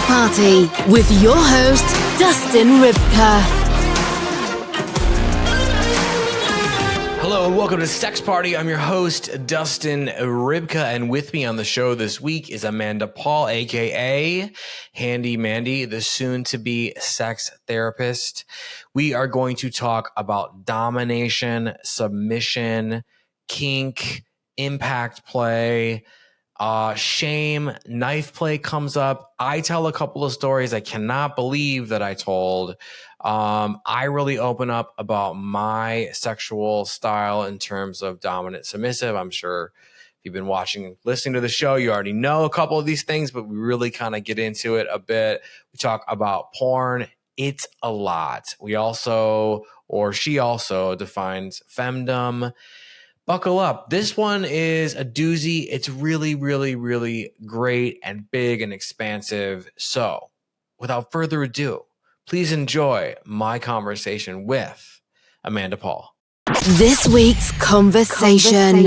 Party with your host, Dustin Rybka. Hello and welcome to Sex Party. I'm your host, Dustin Rybka, and with me on the show this week is Pahl, aka Handy Mandy, the soon-to-be sex therapist. We are going to talk about domination, submission, kink, impact play, shame, knife play comes up. I tell a couple of stories I cannot believe that I told. I really open up about my sexual style in terms of dominant, submissive. I'm sure if you've been watching, listening to the show, you already know a couple of these things, but we really kind of get into it a bit. We talk about porn. It's a lot. We also, or she also defines femdom. Buckle up. This one is a doozy. It's really, really, really great and big and expansive. So without further ado, please enjoy my conversation with Pahl. This week's conversation.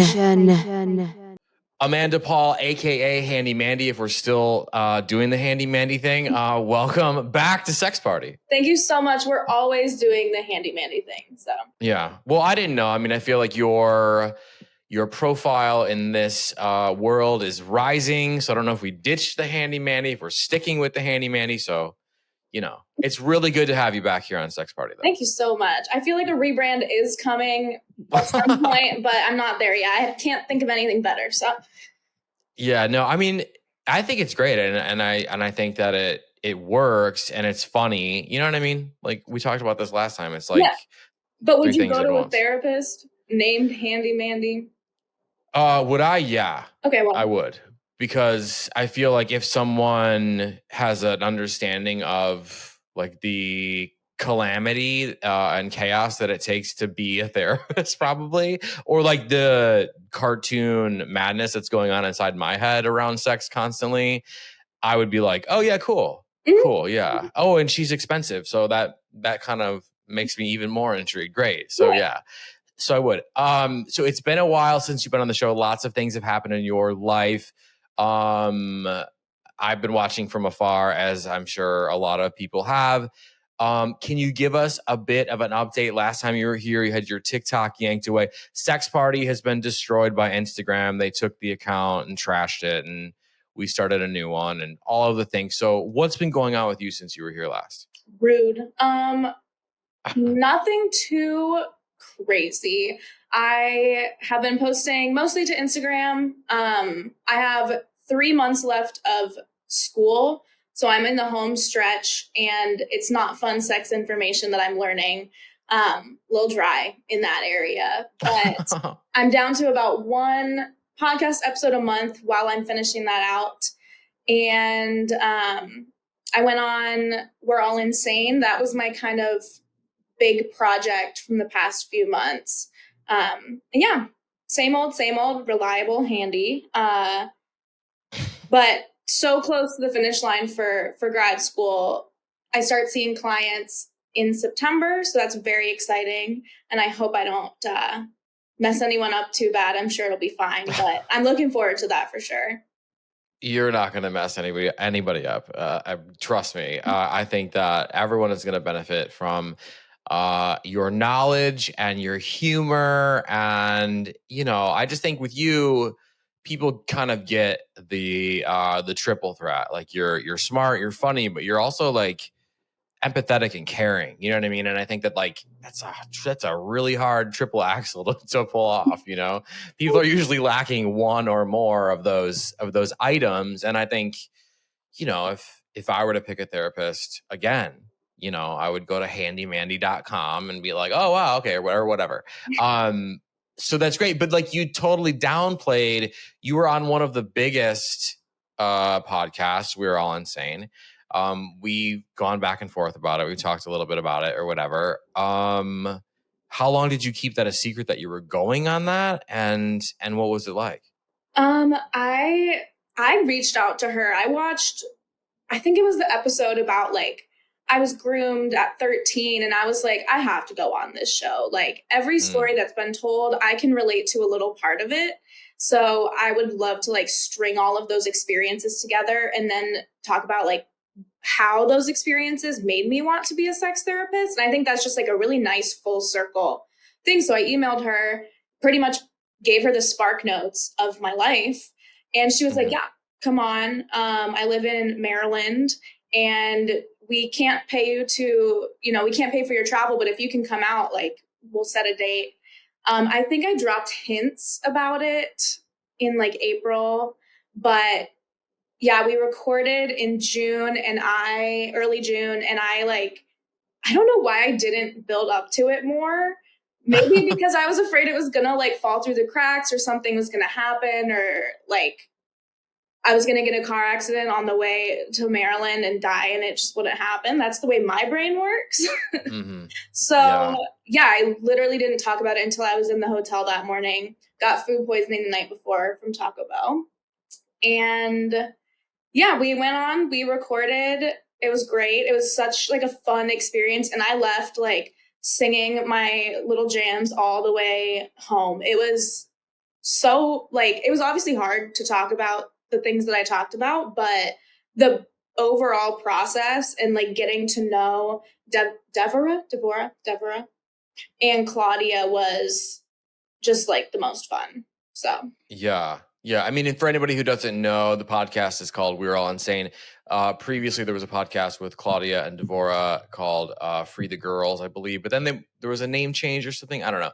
Pahl, aka Handy Mandy, if we're still doing the Handy Mandy thing, welcome back to Sex Party. Thank you so much. We're always doing the Handy Mandy thing. So yeah. Well, I didn't know. I mean, I feel like your profile in this world is rising. So I don't know if we ditched the Handy Mandy, if we're sticking with the Handy Mandy. So, you know, it's really good to have you back here on Sex Party, though. Thank you so much. I feel like a rebrand is coming at some point, but I'm not there yet. I can't think of anything better. So, yeah, no, I mean, I think it's great, and I think that it works and it's funny. You know what I mean? Like we talked about this last time. It's like, yeah. But would you go to a once. therapist named Handy Mandy? Would I? Yeah. Okay, well, I would. Because I feel like if someone has an understanding of like the calamity and chaos that it takes to be a therapist, probably, or like the cartoon madness that's going on inside my head around sex constantly, I would be like, oh yeah, cool. Mm-hmm. Cool. Yeah. Oh, and she's expensive. So that kind of makes me even more intrigued. Great. So yeah. So I would. So it's been a while since you've been on the show. Lots of things have happened in your life. I've been watching from afar, as I'm sure a lot of people have. Can you give us a bit of an update? Last time you were here, you had your TikTok yanked away. Sex Party has been destroyed by Instagram. They took the account and trashed it, and we started a new one and all of the things. So what's been going on with you since you were here last? Rude. Nothing too crazy. I have been posting mostly to Instagram. I have 3 months left of school, so I'm in the home stretch, and it's not fun sex information that I'm learning. A little dry in that area, but I'm down to about one podcast episode a month while I'm finishing that out. And I went on We're All Insane. That was my kind of big project from the past few months. Yeah, same old, reliable, handy. But so close to the finish line for grad school. I start seeing clients in September, so that's very exciting. And I hope I don't mess anyone up too bad. I'm sure it'll be fine, but I'm looking forward to that for sure. You're not going to mess anybody up. Trust me. I think that everyone is going to benefit from your knowledge and your humor. And, you know, I just think with you, people kind of get the triple threat. Like you're smart, you're funny, but you're also like empathetic and caring. You know what I mean? And I think that like that's a really hard triple axle to pull off. You know, people are usually lacking one or more of those items. And I think, you know, if I were to pick a therapist again, you know, I would go to handymandy.com and be like, oh wow, okay, or whatever. So that's great. But like you totally downplayed, you were on one of the biggest podcasts, We Were All Insane. We've gone back and forth about it. We talked a little bit about it or whatever. How long did you keep that a secret that you were going on that? And what was it like? I reached out to her. I think it was the episode about like, I was groomed at 13 and I was like, I have to go on this show. Like every story that's been told, I can relate to a little part of it. So I would love to like string all of those experiences together and then talk about like how those experiences made me want to be a sex therapist. And I think that's just like a really nice full circle thing. So I emailed her, pretty much gave her the spark notes of my life. And she was like, yeah, come on. I live in Maryland and we can't pay you to, we can't pay for your travel, but if you can come out, like we'll set a date. I think I dropped hints about it in like April, but yeah, we recorded in early June, and I don't know why I didn't build up to it more. Maybe because I was afraid it was gonna like fall through the cracks or something was gonna happen, or like I was gonna get a car accident on the way to Maryland and die and it just wouldn't happen. That's the way my brain works. So yeah, I literally didn't talk about it until I was in the hotel that morning, got food poisoning the night before from Taco Bell. And yeah, we went on, we recorded. It was great. It was such like a fun experience. And I left like singing my little jams all the way home. It was so like, it was obviously hard to talk about the things that I talked about, but the overall process and like getting to know Deborah and Claudia was just like the most fun. So yeah. I mean, and for anybody who doesn't know, the podcast is called We're All Insane. Previously, there was a podcast with Claudia and Deborah called Free the Girls, I believe. But then there was a name change or something. I don't know.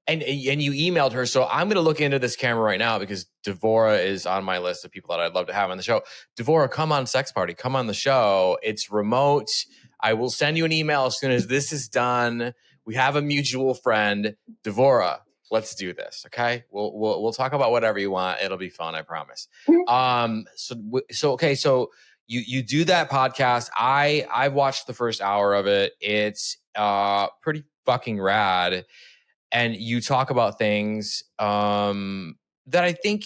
And you emailed her. So I'm going to look into this camera right now because Deborah is on my list of people that I'd love to have on the show. Deborah, come on Sex Party. Come on the show. It's remote. I will send you an email as soon as this is done. We have a mutual friend. Deborah, let's do this. Okay. We'll talk about whatever you want. It'll be fun. I promise. So you do that podcast. I've watched the first hour of it. It's pretty fucking rad. And you talk about things that I think,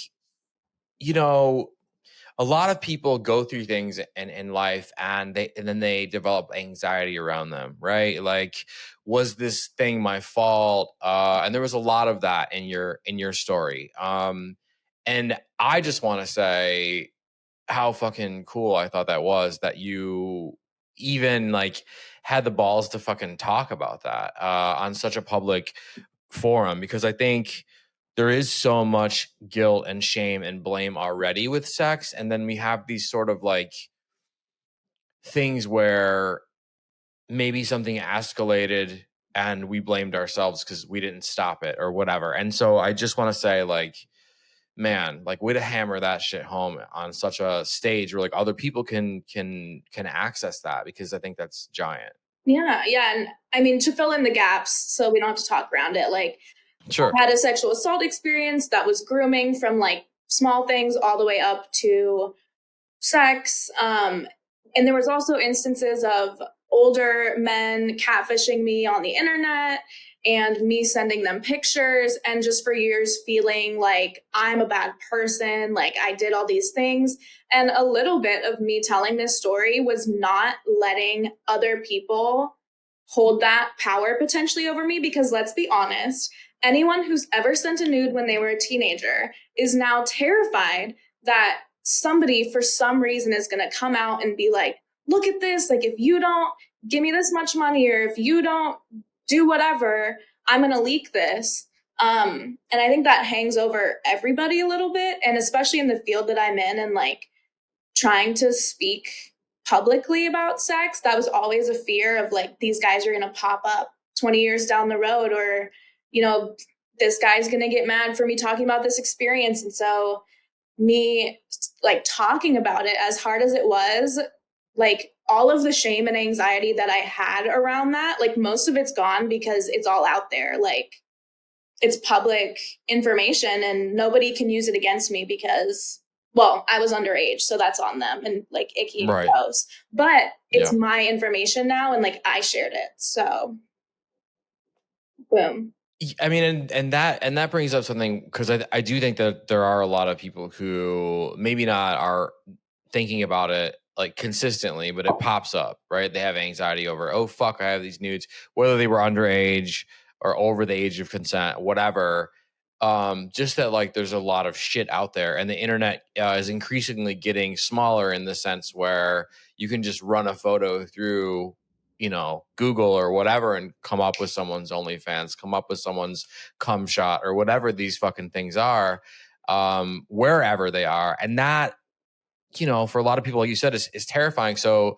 a lot of people go through things in life and then they develop anxiety around them, right? Like, was this thing my fault? And there was a lot of that in your story. And I just want to say how fucking cool I thought that was, that you even like had the balls to fucking talk about that on such a public forum, because I think there is so much guilt and shame and blame already with sex. And then we have these sort of like things where maybe something escalated and we blamed ourselves because we didn't stop it or whatever. And so I just want to say, like, man, like, way to hammer that shit home on such a stage where like other people can access that, because I think that's giant. Yeah. And I mean, to fill in the gaps so we don't have to talk around it, like, sure, I had a sexual assault experience that was grooming from like small things all the way up to sex. And there was also instances of older men catfishing me on the internet and me sending them pictures, and just for years feeling like I'm a bad person, like I did all these things. And a little bit of me telling this story was not letting other people hold that power potentially over me, because let's be honest, anyone who's ever sent a nude when they were a teenager is now terrified that somebody for some reason is going to come out and be like, look at this, like if you don't give me this much money or if you don't do whatever, I'm going to leak this. And I think that hangs over everybody a little bit, and especially in the field that I'm in and like trying to speak publicly about sex, that was always a fear of like, these guys are going to pop up 20 years down the road, or, this guy's going to get mad for me talking about this experience. And so me like talking about it, as hard as it was, like all of the shame and anxiety that I had around that, like most of it's gone because it's all out there. Like it's public information and nobody can use it against me because, well, I was underage, so that's on them and like icky and gross. But it's my information now, and like I shared it. So boom. I mean, and that brings up something, because I do think that there are a lot of people who maybe not are thinking about it like consistently, but it pops up, right? They have anxiety over, oh fuck, I have these nudes, whether they were underage or over the age of consent, whatever. just that like there's a lot of shit out there, and the internet is increasingly getting smaller in the sense where you can just run a photo through, you know, Google or whatever and come up with someone's OnlyFans, come up with someone's cum shot or whatever these fucking things are, wherever they are. And that, you know, for a lot of people, like you said, is terrifying. So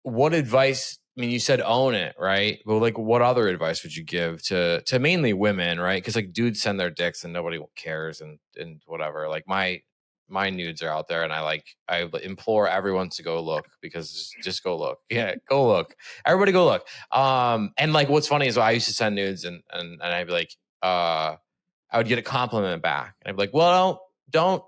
what advice, I mean, you said own it, right? Well, like what other advice would you give to mainly women, right? Because like dudes send their dicks and nobody cares and whatever. Like my nudes are out there, and I implore everyone to go look, because just go look. Yeah, go look. Everybody go look. And like what's funny is I used to send nudes and I'd be like, I would get a compliment back. And I'd be like, well, don't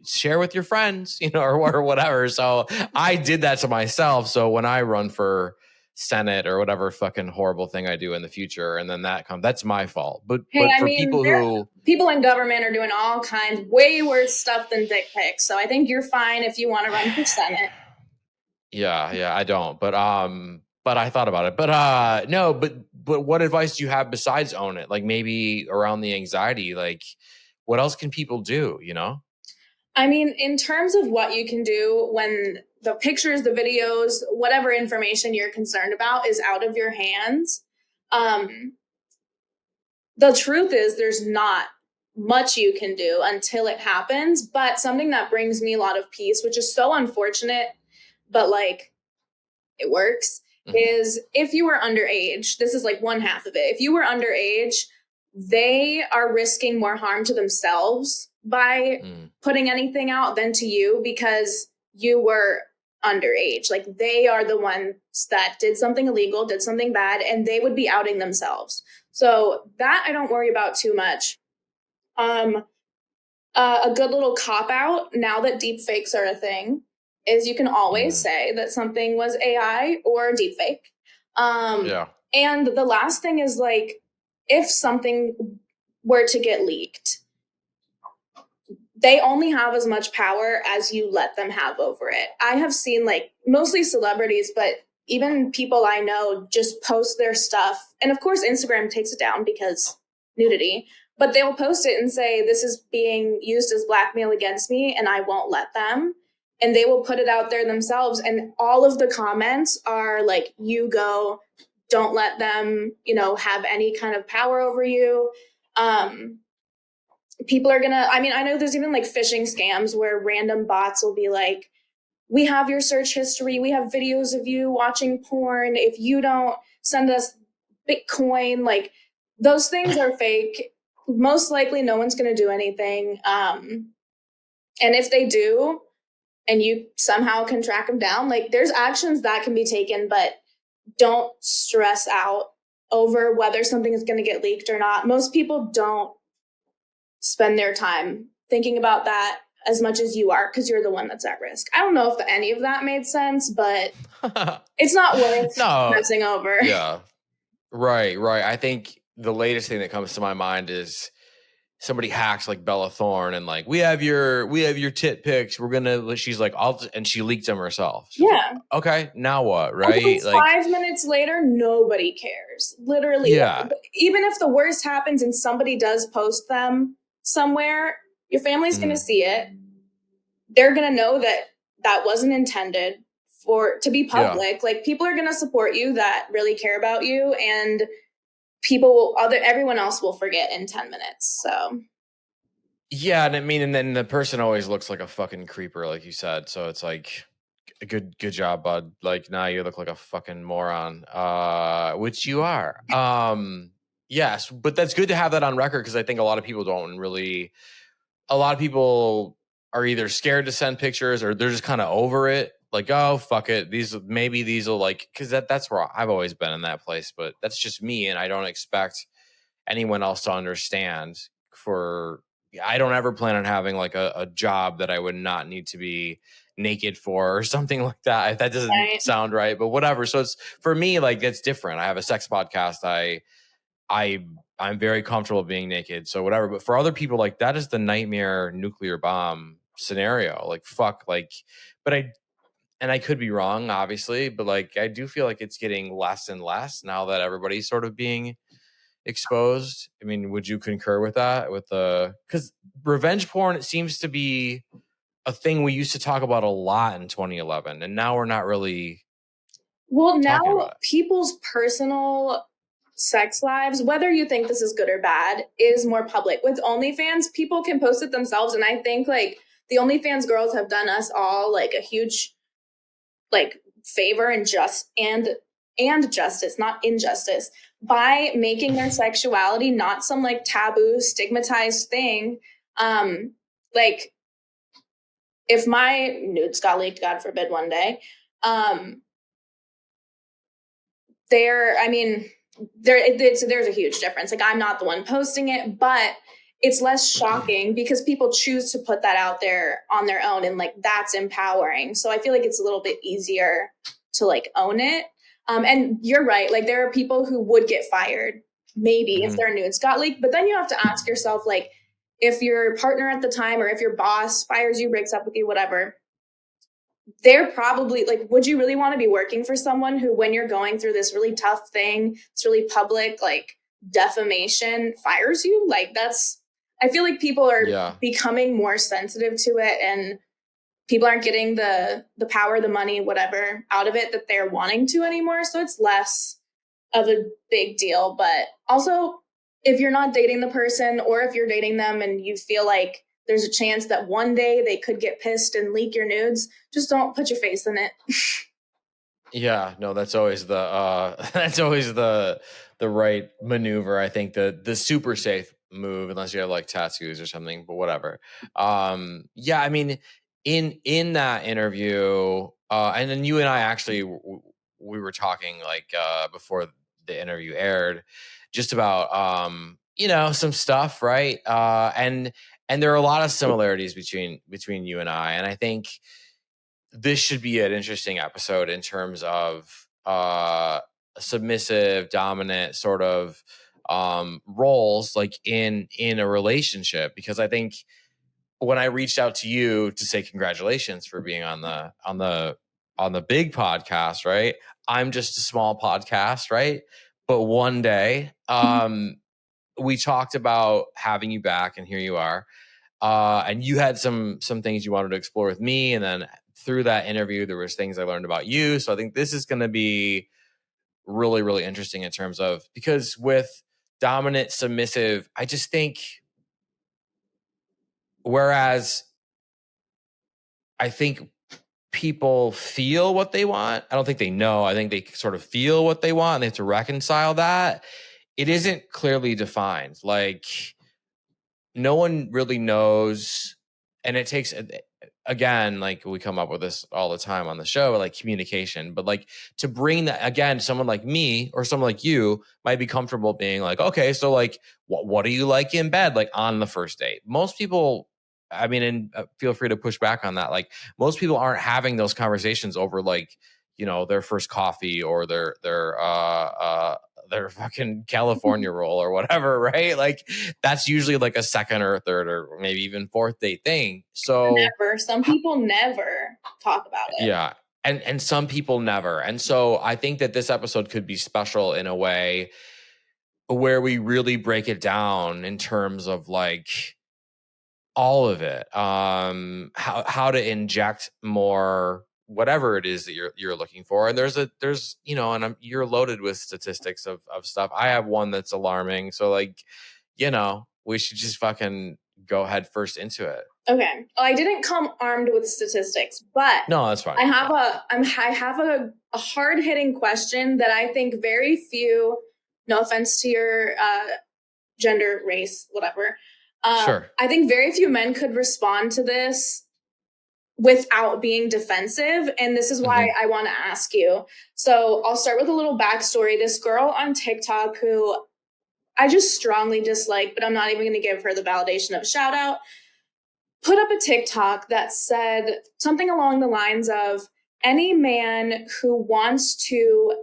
share with your friends, you know, or whatever. So I did that to myself. So when I run for Senate or whatever fucking horrible thing I do in the future, and then that's my fault. But for people in government are doing all kinds way worse stuff than dick pics. So I think you're fine if you want to run for Senate. Yeah, I don't. But I thought about it. But no, but what advice do you have besides own it? Like maybe around the anxiety, like what else can people do, you know? I mean, in terms of what you can do when the pictures, the videos, whatever information you're concerned about is out of your hands, the truth is there's not much you can do until it happens. But something that brings me a lot of peace, which is so unfortunate, but like it works, is if you were underage, this is like one half of it. If you were underage, they are risking more harm to themselves by putting anything out than to you, because you were underage. Like they are the ones that did something illegal, did something bad, and they would be outing themselves. So that I don't worry about too much. A good little cop out now that deep fakes are a thing is you can always say that something was AI or deep fake. And the last thing is, like, if something were to get leaked, they only have as much power as you let them have over it. I have seen, like, mostly celebrities, but even people I know just post their stuff. And of course, Instagram takes it down because nudity, but they will post it and say, this is being used as blackmail against me, and I won't let them. And they will put it out there themselves. And all of the comments are like, you go, don't let them, you know, have any kind of power over you. People are gonna, I mean, I know there's even like phishing scams where random bots will be like, we have your search history, we have videos of you watching porn, if you don't send us Bitcoin, like those things are fake. Most likely no one's gonna do anything. And if they do, and you somehow can track them down, like there's actions that can be taken, but don't stress out over whether something is gonna get leaked or not. Most people don't spend their time thinking about that as much as you are, because you're the one that's at risk. I don't know if any of that made sense, but it's not worth messing over. Yeah. Right. I think the latest thing that comes to my mind is somebody hacks like Bella Thorne and like, we have your tit pics. She's like, and she leaked them herself. She's like, okay, now what? Right. Like 5 minutes later, nobody cares. Literally. Yeah. Even if the worst happens and somebody does post them somewhere, your family's going to see it. They're going to know that that wasn't intended to be public. Yeah. Like people are going to support you that really care about you, and everyone else will forget in 10 minutes. So. Yeah. And I mean, and then the person always looks like a fucking creeper, like you said. So it's like, good job, bud. Like now you look like a fucking moron, which you are. Yes, but that's good to have that on record, because I think a lot of people are either scared to send pictures, or they're just kind of over it. Like, oh, fuck it. These will like, because that's where I've always been in that place, but that's just me. And I don't expect anyone else to understand. I don't ever plan on having like a job that I would not need to be naked for or something like that. If that doesn't sound right, but whatever. So it's, for me, like, it's different. I have a sex podcast. I'm very comfortable being naked, so whatever. But for other people, like, that is the nightmare nuclear bomb scenario. Like, fuck, like, but I could be wrong, obviously, but like, I do feel like it's getting less and less now that everybody's sort of being exposed. I mean, would you concur with that? Because revenge porn, it seems to be a thing we used to talk about a lot in 2011, and now we're not really. Well, now about it. people's personal sex lives, whether you think this is good or bad, is more public. With OnlyFans, people can post it themselves, and I think like the OnlyFans girls have done us all like a huge like favor and justice, not injustice, by making their sexuality not some like taboo, stigmatized thing. Like if my nudes got leaked, God forbid, one day, there's a huge difference. Like I'm not the one posting it, but it's less shocking because people choose to put that out there on their own, and like that's empowering. So I feel like it's a little bit easier to like own it. And you're right. Like there are people who would get fired maybe if their nudes got leaked, but then you have to ask yourself, like, if your partner at the time or if your boss fires you, breaks up with you, whatever, they're probably like, would you really want to be working for someone who, when you're going through this really tough thing, it's really public, like defamation, fires you? Like I feel like people are becoming more sensitive to it, and people aren't getting the power, the money, whatever out of it that they're wanting to anymore. So it's less of a big deal. But also, if you're not dating the person, or if you're dating them and you feel like there's a chance that one day they could get pissed and leak your nudes, just don't put your face in it. Yeah, no, that's always the right maneuver. I think the super safe move, unless you have like tattoos or something, but whatever. Yeah, I mean, in that interview, and then you and I actually we were talking like before the interview aired, just about some stuff, right? And there are a lot of similarities between you and I think this should be an interesting episode in terms of submissive, dominant sort of roles, like in a relationship. Because I think when I reached out to you to say congratulations for being on the big podcast, right? I'm just a small podcast, right? But one day, we talked about having you back, and here you are. And you had some things you wanted to explore with me, and then through that interview, there was things I learned about you. So I think this is going to be really, really interesting in terms of, because with dominant, submissive, I just think, whereas I think people feel what they want, I don't think they know. I think they sort of feel what they want, and they have to reconcile that. It isn't clearly defined. Like, no one really knows, and it takes, again, like we come up with this all the time on the show, like communication. But like, to bring that, again, someone like me or someone like you might be comfortable being like, okay, so like what do you like in bed, like on the first date? Most people, I mean, and feel free to push back on that, like most people aren't having those conversations over like, their first coffee or their fucking California roll or whatever, right? Like that's usually like a second or a third or maybe even fourth date thing. So some people never talk about it. Yeah. And some people never. And so I think that this episode could be special in a way where we really break it down in terms of like all of it. How to inject more whatever it is that you're looking for. And you're loaded with statistics of stuff. I have one that's alarming. So like, we should just fucking go head first into it. Okay. Well, I didn't come armed with statistics, but no, that's fine. I have a hard hitting question that I think very few, no offense to your gender, race, whatever. Sure. I think very few men could respond to this without being defensive. And this is why I want to ask you. So I'll start with a little backstory. This girl on TikTok who I just strongly dislike, but I'm not even going to give her the validation of a shout out, put up a TikTok that said something along the lines of, any man who wants to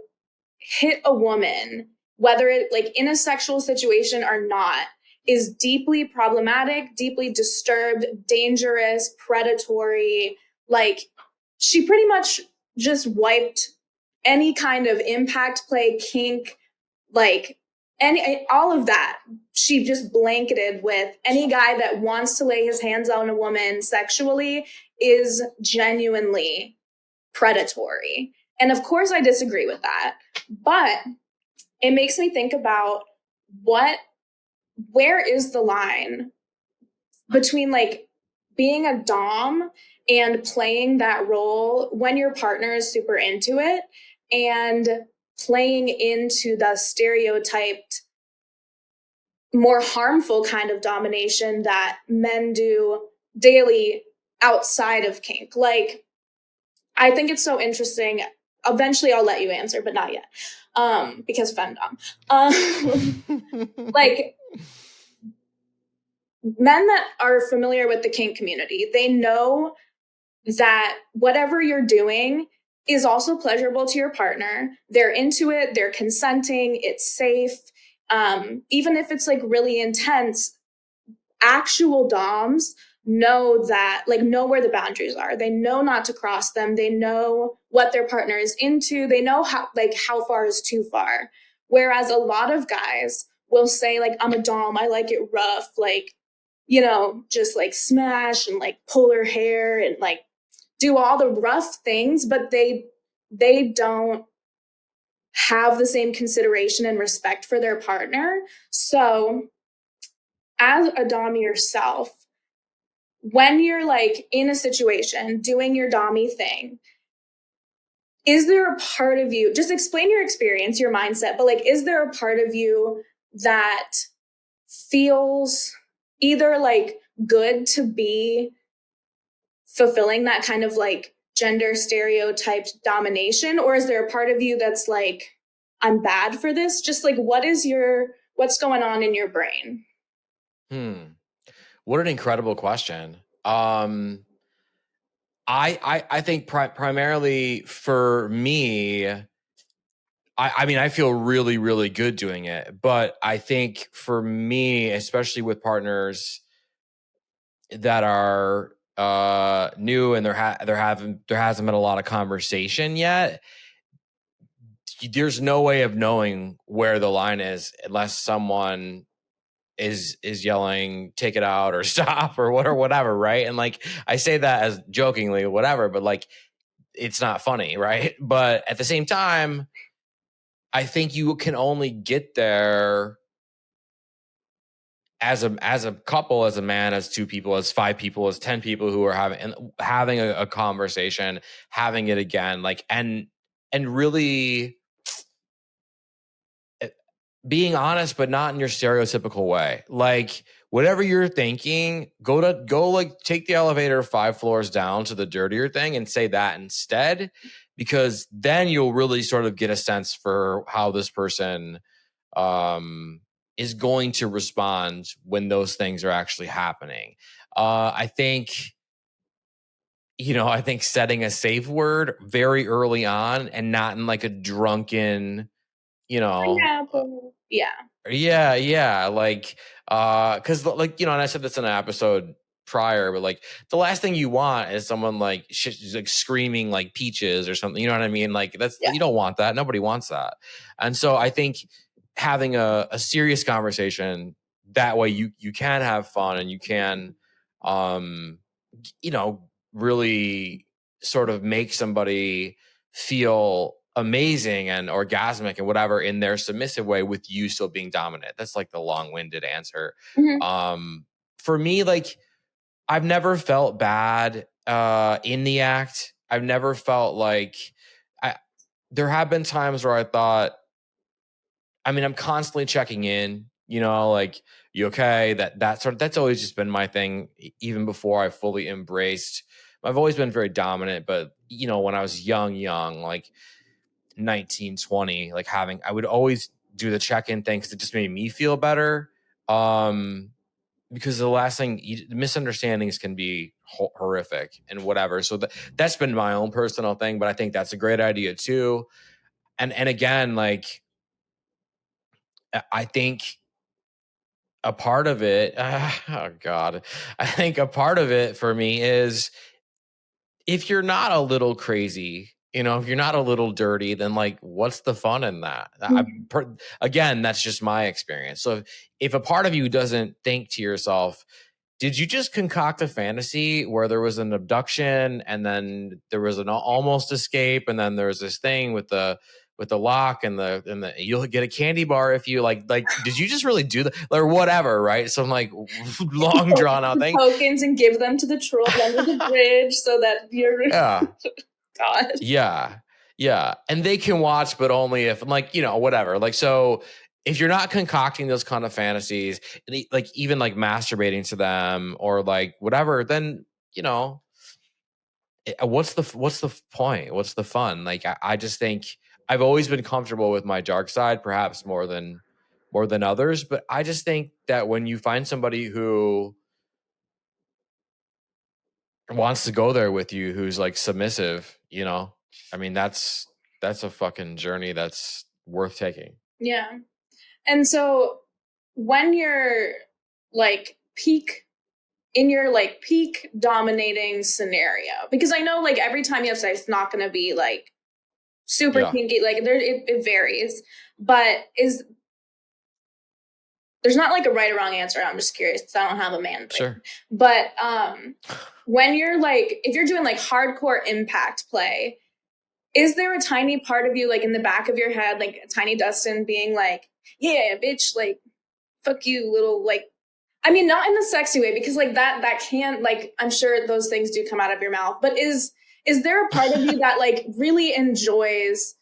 hit a woman, whether it like in a sexual situation or not, is deeply problematic, deeply disturbed, dangerous, predatory. Like, she pretty much just wiped any kind of impact play, kink, like all of that, she just blanketed with any guy that wants to lay his hands on a woman sexually is genuinely predatory. And of course I disagree with that, but it makes me think about where is the line between like being a dom and playing that role when your partner is super into it and playing into the stereotyped, more harmful kind of domination that men do daily outside of kink. Like, I think it's so interesting. Eventually I'll let you answer, but not yet. Because femdom. Like, men that are familiar with the kink community, they know that whatever you're doing is also pleasurable to your partner. They're into it, they're consenting, it's safe. Even if it's like really intense, actual doms know that, like, know where the boundaries are. They know not to cross them. They know what their partner is into. They know how far is too far. Whereas a lot of guys will say, like, I'm a dom, I like it rough, like, you know, just like smash and like pull her hair and like do all the rough things, but they don't have the same consideration and respect for their partner. So as a dom yourself, when you're like in a situation doing your dommy thing, is there a part of you, just explain your experience, your mindset, but like, is there a part of you that feels either like good to be fulfilling that kind of like gender stereotyped domination, or is there a part of you that's like, I'm bad for this? Just like, what's going on in your brain? What an incredible question. I think primarily for me, I mean, I feel really, really good doing it. But I think for me, especially with partners that are new and there hasn't been a lot of conversation yet, there's no way of knowing where the line is unless someone is yelling, take it out or stop or whatever, right? And like, I say that as jokingly, whatever, but like, it's not funny, right? But at the same time, I think you can only get there as a couple, as a man, as two people, as 5 people, as 10 people who are having a conversation, having it again, like, and really being honest, but not in your stereotypical way. Like, whatever you're thinking, go like take the elevator 5 floors down to the dirtier thing and say that instead, because then you'll really sort of get a sense for how this person is going to respond when those things are actually happening. I think setting a safe word very early on and not in like a drunken, yeah, like, because like, and I said this in an episode prior, but like, the last thing you want is someone like like screaming like peaches or something, you know what I mean? Like, you don't want that. Nobody wants that. And so I think having a serious conversation, that way you can have fun and you can, really sort of make somebody feel amazing and orgasmic and whatever in their submissive way with you still being dominant. That's like the long-winded answer. Mm-hmm. For me, like, I've never felt bad in the act. I've never felt like there have been times where I thought, I mean, I'm constantly checking in, like, you okay? That's always just been my thing, even before I fully embraced. I've always been very dominant, but when I was young, like 19, 20, like I would always do the check-in thing because it just made me feel better. Because the last thing, misunderstandings can be horrific and whatever. So that's been my own personal thing, but I think that's a great idea too. And again, like, I think a part of it, oh God, I think a part of it for me is if you're not a little crazy if you're not a little dirty, then like, what's the fun in that? Again, that's just my experience. So if a part of you doesn't think to yourself, did you just concoct a fantasy where there was an abduction and then there was an almost escape, and then there's this thing with the lock and the you'll get a candy bar if you like did you just really do that or whatever, right? Some like long drawn out thing. Tokens and give them to the trolls under the bridge so that you're God. Yeah. And they can watch, but only if like, whatever. Like, so if you're not concocting those kind of fantasies, like even like masturbating to them or like whatever, then, what's the point? What's the fun? Like, I just think I've always been comfortable with my dark side, perhaps more than others. But I just think that when you find somebody who wants to go there with you, who's like submissive, I mean, that's a fucking journey that's worth taking. Yeah. And so when you're like peak dominating scenario, because I know like every time you have sex, it's not going to be like super kinky, like it varies, but there's not like a right or wrong answer. I'm just curious because I don't have a man brain. Sure. But when you're like, if you're doing like hardcore impact play, is there a tiny part of you like in the back of your head, like a tiny Dustin being like, yeah, bitch, like, fuck you, little, like, I mean, not in the sexy way, because like that can't, like, I'm sure those things do come out of your mouth, but is there a part of you that like really enjoys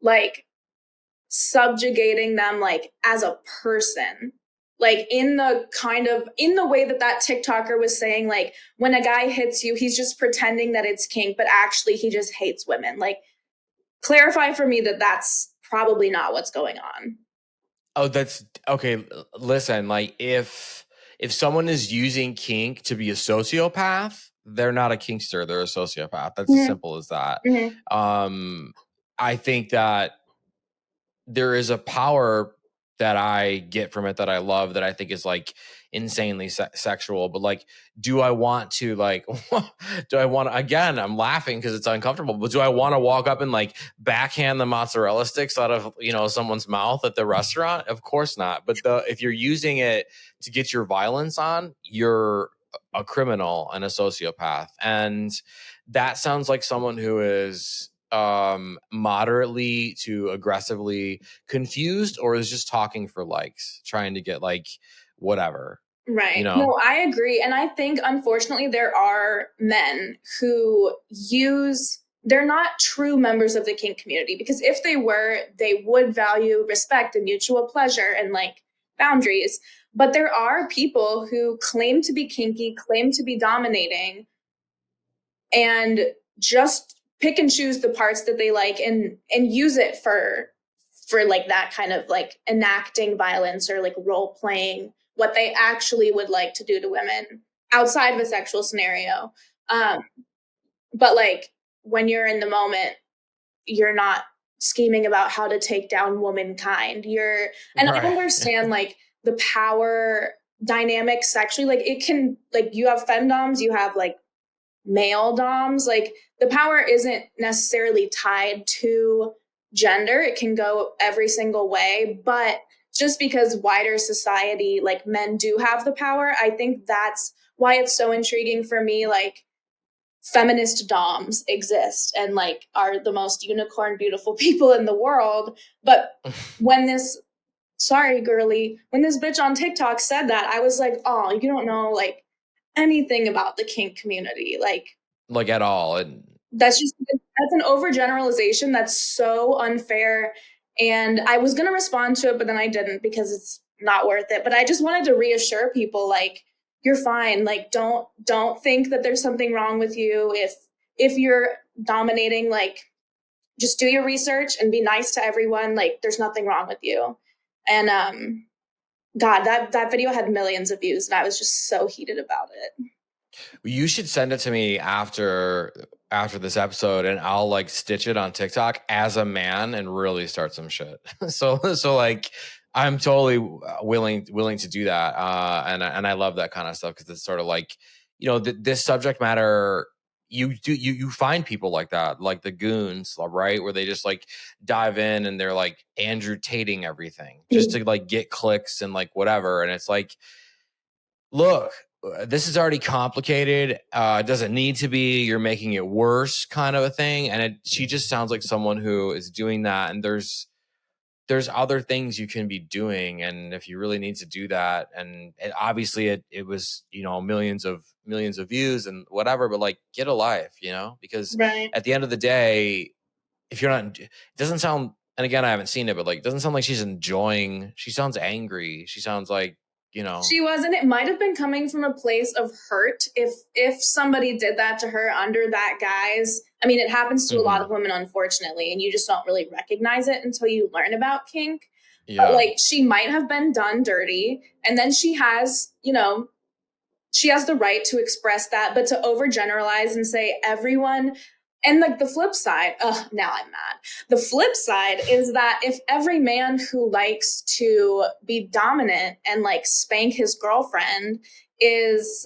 like subjugating them like as a person? Like in the way that TikToker was saying, like when a guy hits you, he's just pretending that it's kink, but actually he just hates women. Like, clarify for me that that's probably not what's going on. Oh, that's okay. Listen, like if someone is using kink to be a sociopath, they're not a kinkster, they're a sociopath. That's as simple as that. I think that there is a power that I get from it that I love, that I think is like insanely sexual. But like, do I want to again, I'm laughing because it's uncomfortable, but do I want to walk up and like backhand the mozzarella sticks out of, someone's mouth at the restaurant? Of course not. But if you're using it to get your violence on, you're a criminal and a sociopath. And that sounds like someone who is moderately to aggressively confused, or is just talking for likes, trying to get like whatever. Right. No, I agree. And I think unfortunately there are men who they're not true members of the kink community, because if they were, they would value respect and mutual pleasure and like boundaries. But there are people who claim to be kinky, claim to be dominating, and just pick and choose the parts that they like and use it for like that kind of like enacting violence or like role playing what they actually would like to do to women outside of a sexual scenario. But like when you're in the moment, you're not scheming about how to take down womankind. And right. I understand like the power dynamic sexually, like it can, like you have femdoms, you have like male doms, like the power isn't necessarily tied to gender. It can go every single way, but just because wider society, like men do have the power, I think that's why it's so intriguing for me. Like feminist doms exist and like are the most unicorn beautiful people in the world. But when this bitch on TikTok said that, I was like, oh, you don't know like anything about the kink community, like at all. And that's an overgeneralization that's so unfair. And I was going to respond to it, but then I didn't because it's not worth it. But I just wanted to reassure people, like, you're fine. Like, don't think that there's something wrong with you. If you're dominating, like, just do your research and be nice to everyone. Like, there's nothing wrong with you. And God, that video had millions of views, and I was just so heated about it. You should send it to me after this episode, and I'll like stitch it on TikTok as a man and really start some shit. So like I'm totally willing to do that. And I love that kind of stuff because it's sort of like, this subject matter, you find people like that, like the goons, right? Where they just like dive in and they're like Andrew Tating everything just to like get clicks and like whatever. And it's like, look, this is already complicated. It doesn't need to be. You're making it worse, kind of a thing. And she just sounds like someone who is doing that. And there's other things you can be doing, and if you really need to do that, and obviously it was, you know, millions of views and whatever, but like, get a life, you know, because Right. at the end of the day, if you're not, it doesn't sound, and again, I haven't seen it, but like, it doesn't sound like she's enjoying. She sounds angry. She sounds like, you know, she wasn't. It might have been coming from a place of hurt. If somebody did that to her under that guise, I mean, it happens to a lot of women, unfortunately, and you just don't really recognize it until you learn about kink. yeah. But like, she might have been done dirty, and then she has, you know, she has the right to express that, but to overgeneralize and say everyone. And like the flip side, now I'm mad. The flip side is that if every man who likes to be dominant and like spank his girlfriend is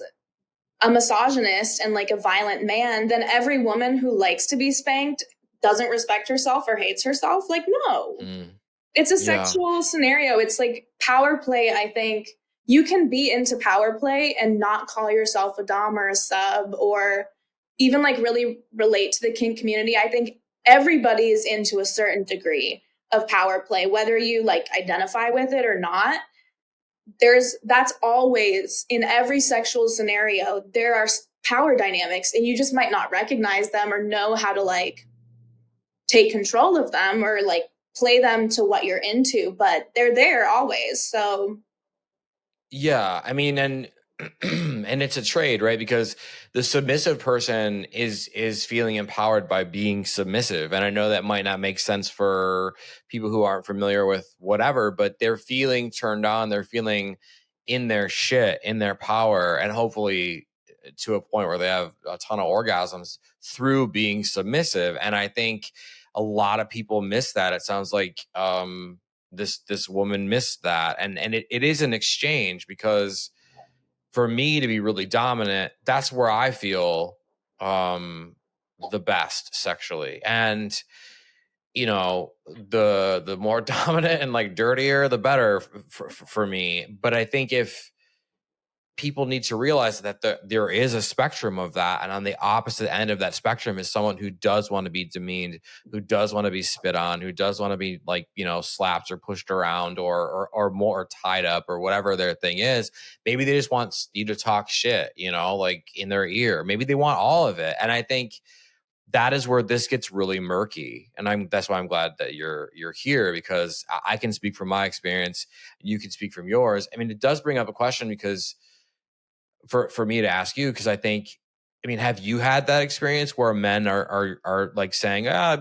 a misogynist and like a violent man, then every woman who likes to be spanked doesn't respect herself or hates herself. Like, no, it's a sexual scenario. It's like power play. I think you can be into power play and not call yourself a dom or a sub, or even like really relate to the kink community. I think everybody is into a certain degree of power play, whether you like identify with it or not. That's always in every sexual scenario. There are power dynamics, and you just might not recognize them or know how to like take control of them or like play them to what you're into, but they're there always. So yeah, I mean, and and it's a trade, right? Because the submissive person is feeling empowered by being submissive. And I know that might not make sense for people who aren't familiar with whatever, but they're feeling turned on, they're feeling in their shit, in their power, and hopefully to a point where they have a ton of orgasms through being submissive. And I think a lot of people miss that. It sounds like this woman missed that. And it is an exchange, because for me to be really dominant, that's where I feel the best sexually. And, you know, the more dominant and like dirtier, the better for me. But I think if people need to realize that there is a spectrum of that. And on the opposite end of that spectrum is someone who does want to be demeaned, who does want to be spit on, who does want to be like, you know, slapped or pushed around or more tied up or whatever their thing is. Maybe they just want you to talk shit, you know, like in their ear. Maybe they want all of it. And I think that is where this gets really murky. And that's why I'm glad that you're here, because I can speak from my experience. You can speak from yours. I mean, it does bring up a question, because for me to ask you, because I think, I mean, have you had that experience where men are like saying, yeah,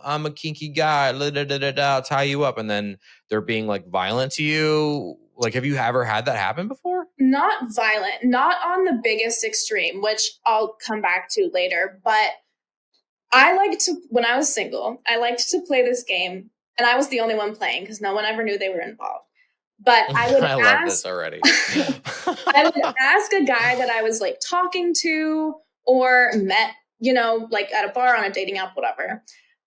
I'm a kinky guy, I'll tie you up, and then they're being like violent to you? Like, have you ever had that happen before? not violent, not on the biggest extreme, which I'll come back to later. But when I was single, I liked to play this game, and I was the only one playing because no one ever knew they were involved. But I would love this already. I would ask a guy that I was like talking to or met, you know, like at a bar, on a dating app, whatever.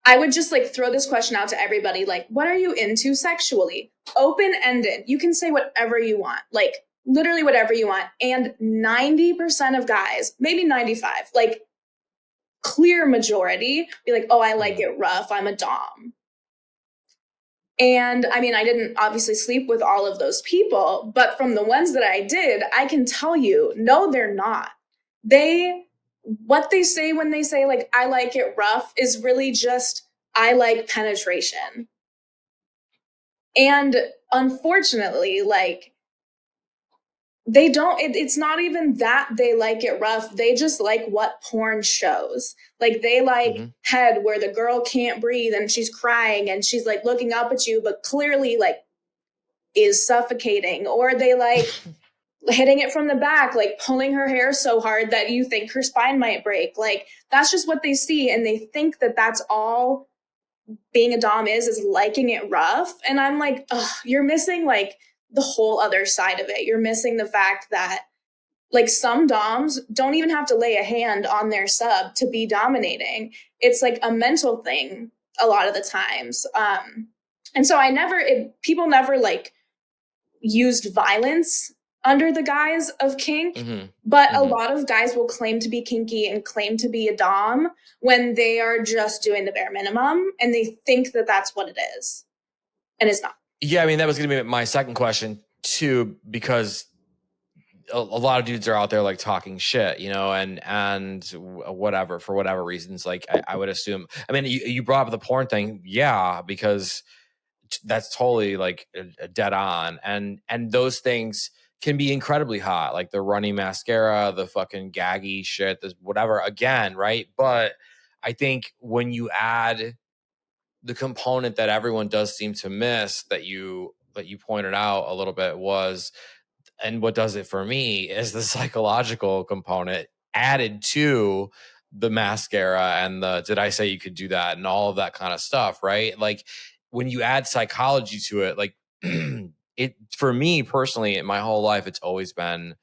I would just like throw this question out to everybody, like, what are you into sexually? Open-ended. You can say whatever you want, like literally whatever you want. And 90% of guys, maybe 95, like clear majority, be like, oh, I like it rough, I'm a dom. And I mean, I didn't obviously sleep with all of those people, but from the ones that I did, I can tell you, no, they're not. What they say when they say like, I like it rough, is really just, I like penetration. And unfortunately, like, they don't, it's not even that they like it rough. They just like what porn shows. Like, they like head where the girl can't breathe and she's crying and she's like looking up at you, but clearly like is suffocating. Or they like hitting it from the back, like pulling her hair so hard that you think her spine might break. Like, that's just what they see. And they think that that's all being a dom is liking it rough. And I'm like, you're missing like the whole other side of it. You're missing the fact that Like some doms don't even have to lay a hand on their sub to be dominating. It's like a mental thing a lot of the times. And so people never like used violence under the guise of kink, but a lot of guys will claim to be kinky and claim to be a dom when they are just doing the bare minimum and they think that that's what it is, and it's not. Yeah, I mean, that was going to be my second question too, because a lot of dudes are out there like talking shit, you know, and whatever, for whatever reasons. Like I would assume, I mean, you brought up the porn thing. Yeah, because that's totally like dead on. And those things can be incredibly hot, like the runny mascara, the fucking gaggy shit, this whatever, again, right? But I think when you add the component that everyone does seem to miss, that you pointed out a little bit, was, and what does it for me, is the psychological component added to the mascara and the did I say you could do that and all of that kind of stuff, right? Like when you add psychology to it, like it, for me personally, in my whole life, it's always been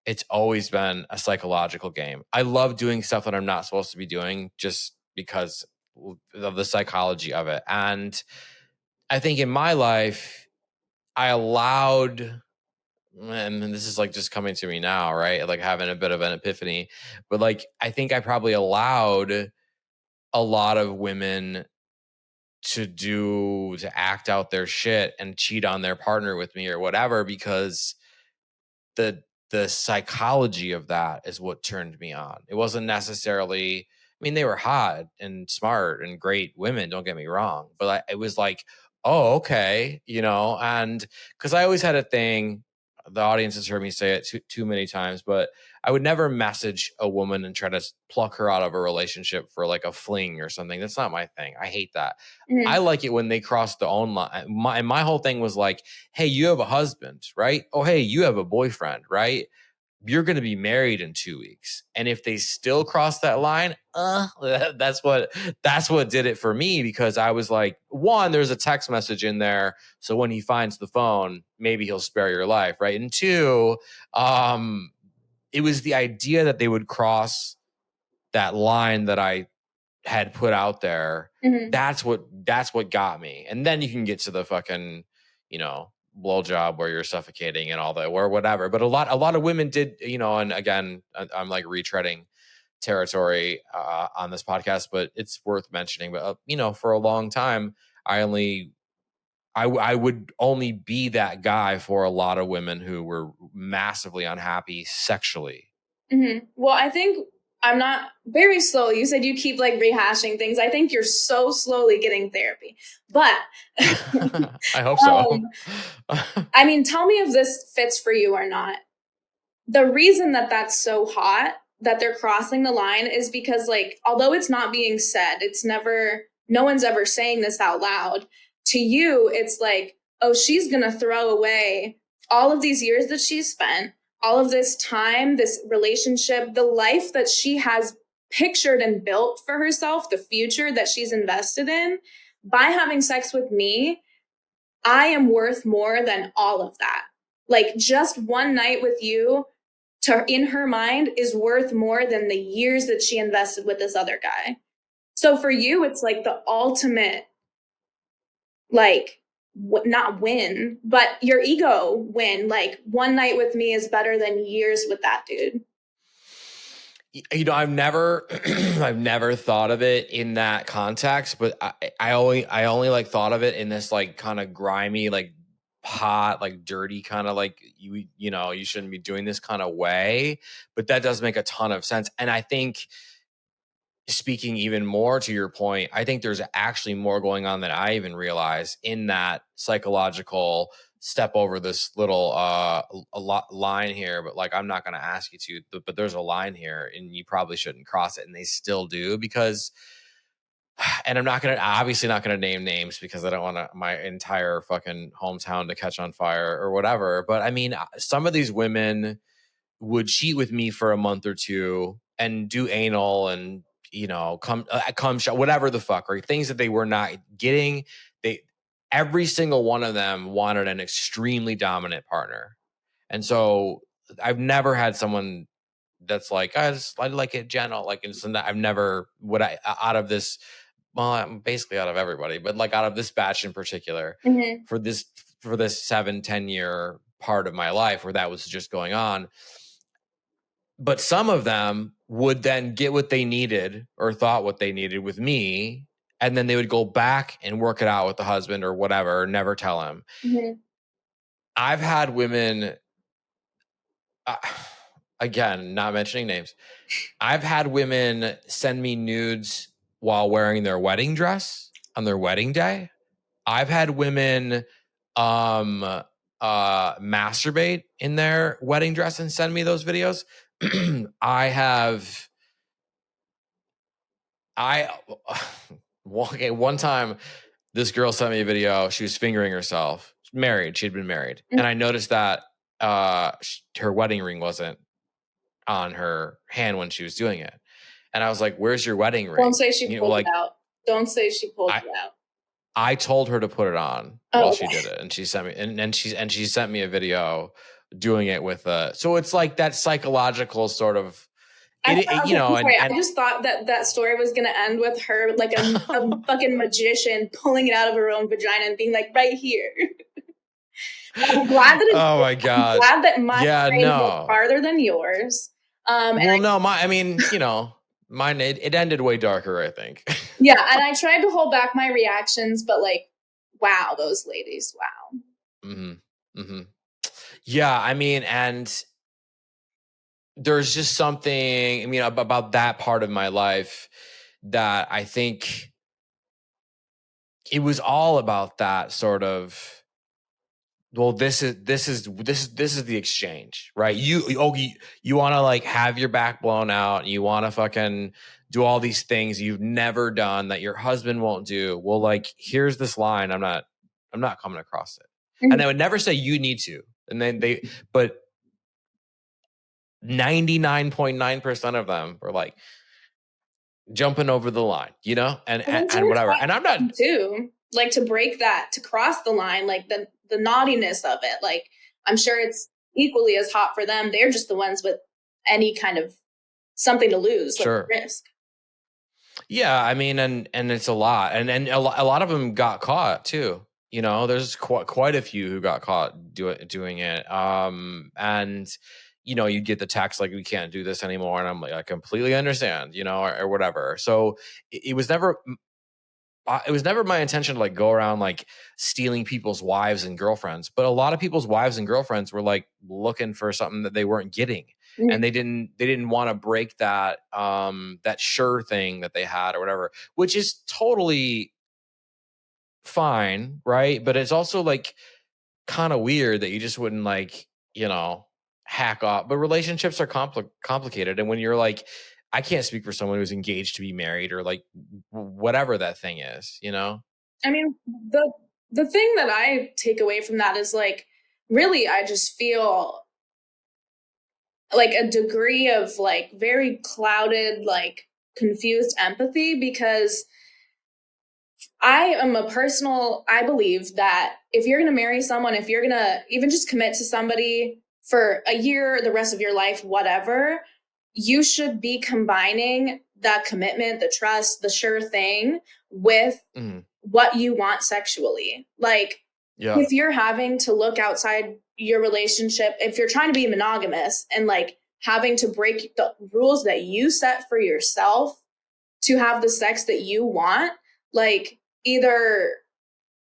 a psychological game. I love doing stuff that I'm not supposed to be doing just because of the psychology of it. And I think in my life, I allowed, and this is like just coming to me now, right? Like having a bit of an epiphany, but like, I think I probably allowed a lot of women to act out their shit and cheat on their partner with me or whatever, because the psychology of that is what turned me on. It wasn't necessarily, I mean, they were hot and smart and great women, don't get me wrong, but it was like, oh, okay, you know. And because I always had a thing, the audience has heard me say it too many times, but I would never message a woman and try to pluck her out of a relationship for like a fling or something. That's not my thing. I hate that. I like it when they cross the own line. My whole thing was like, hey, you have a husband, right? Oh, hey, you have a boyfriend, right? You're going to be married in 2 weeks. And if they still cross that line, that's what did it for me, because I was like, one, there's a text message in there, so when he finds the phone, maybe he'll spare your life, right? And two, it was the idea that they would cross that line that I had put out there. That's what got me. And then you can get to the fucking, you know, blowjob where you're suffocating and all that, or whatever. But a lot of women did, you know. And again, I'm like retreading territory on this podcast, but it's worth mentioning. But you know, for a long time, I would only be that guy for a lot of women who were massively unhappy sexually. Well, I think I'm not very slowly. You said you keep like rehashing things. I think you're so slowly getting therapy, but I hope so. I mean, tell me if this fits for you or not. The reason that that's so hot, that they're crossing the line, is because like, although it's not being said, no one's ever saying this out loud. To you, it's like, oh, she's going to throw away all of these years that she's spent, all of this time, this relationship, the life that she has pictured and built for herself, the future that she's invested in. By having sex with me, I am worth more than all of that. Like just one night with you, in her mind, is worth more than the years that she invested with this other guy. So for you, it's like the ultimate, like, not win, but your ego win. Like one night with me is better than years with that dude. You know, I've never thought of it in that context, but I only like thought of it in this like kind of grimy, like hot, like dirty kind of like, you know, you shouldn't be doing this kind of way. But that does make a ton of sense. And I think, speaking even more to your point, I think there's actually more going on than I even realize in that psychological step over this little line here. But like, I'm not going to ask you to, but there's a line here and you probably shouldn't cross it. And they still do, because, and I'm obviously not going to name names because I don't want my entire fucking hometown to catch on fire or whatever. But I mean, some of these women would cheat with me for a month or two and do anal and, you know, come shot, whatever the fuck, right? Things that they were not getting. Every single one of them wanted an extremely dominant partner. And so I've never had someone that's like, I like it gentle. Like, I've never, out of this, well, I'm basically out of everybody, but like out of this batch in particular, for this 7-10 year part of my life where that was just going on. But some of them would then get what they needed or thought what they needed with me, and then they would go back and work it out with the husband or whatever, never tell him. I've had women, again, not mentioning names, I've had women send me nudes while wearing their wedding dress on their wedding day. I've had women masturbate in their wedding dress and send me those videos. One time this girl sent me a video. She was fingering herself, married. She'd been married. And I noticed that her wedding ring wasn't on her hand when she was doing it. And I was like, where's your wedding ring? Don't say she pulled it out. Don't say she pulled it out. I told her to put it on while she did it. And she sent me, and she sent me a video doing it with so it's like that psychological sort of, I just thought that story was going to end with her like a fucking magician pulling it out of her own vagina and being like, right here. I'm glad that oh my God. I'm glad that my brain went farther than yours. Mine, it ended way darker, I think. Yeah, and I tried to hold back my reactions, but like, wow, those ladies, wow. Yeah, I mean, and there's just something, about that part of my life that I think it was all about that sort of, well, this is the exchange, right? You want to like have your back blown out, and you want to fucking do all these things you've never done that your husband won't do. Well, like, here's this line. I'm not coming across it. And they would never say you need to. And then but 99.9% of them were like jumping over the line, and whatever. And I'm not too, like, to break that, to cross the line, like the naughtiness of it. Like, I'm sure it's equally as hot for them. They're just the ones with any kind of something to lose, sure, like risk. Yeah, I mean, and it's a lot, and a lot of them got caught too. There's quite a few who got caught doing it. And you get the text like, we can't do this anymore, and I'm like, I completely understand, or whatever. So it was never my intention to like go around like stealing people's wives and girlfriends, but a lot of people's wives and girlfriends were like looking for something that they weren't getting. And they didn't want to break that that sure thing that they had or whatever, which is totally fine, right? But it's also like kind of weird that you just wouldn't like, hack off. But relationships are complicated, and when you're like, I can't speak for someone who's engaged to be married or like whatever that thing is, I mean, the thing that I take away from that is like, really, I just feel like a degree of like very clouded, like confused empathy, because I believe that if you're going to marry someone, if you're going to even just commit to somebody for a year, the rest of your life, whatever, you should be combining that commitment, the trust, the sure thing with what you want sexually. Like, if you're having to look outside your relationship, if you're trying to be monogamous and like having to break the rules that you set for yourself to have the sex that you want, like, either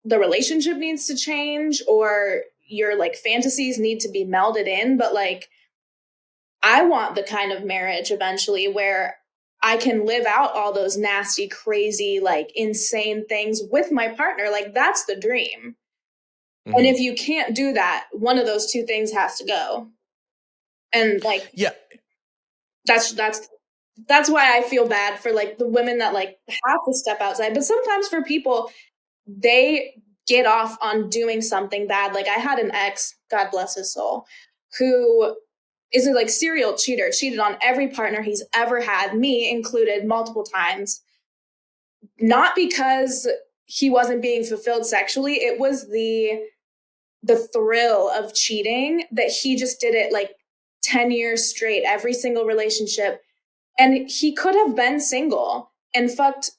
the relationship needs to change or your like fantasies need to be melded in. But like, I want the kind of marriage eventually where I can live out all those nasty, crazy, like insane things with my partner. Like, that's the dream. And if you can't do that, one of those two things has to go. And like, yeah, that's why I feel bad for like the women that like have to step outside. But sometimes for people, they get off on doing something bad. Like, I had an ex, God bless his soul, who is a like serial cheater, cheated on every partner he's ever had, me included, multiple times. Not because he wasn't being fulfilled sexually. It was the thrill of cheating that he just did it like 10 years straight, every single relationship. And he could have been single and fucked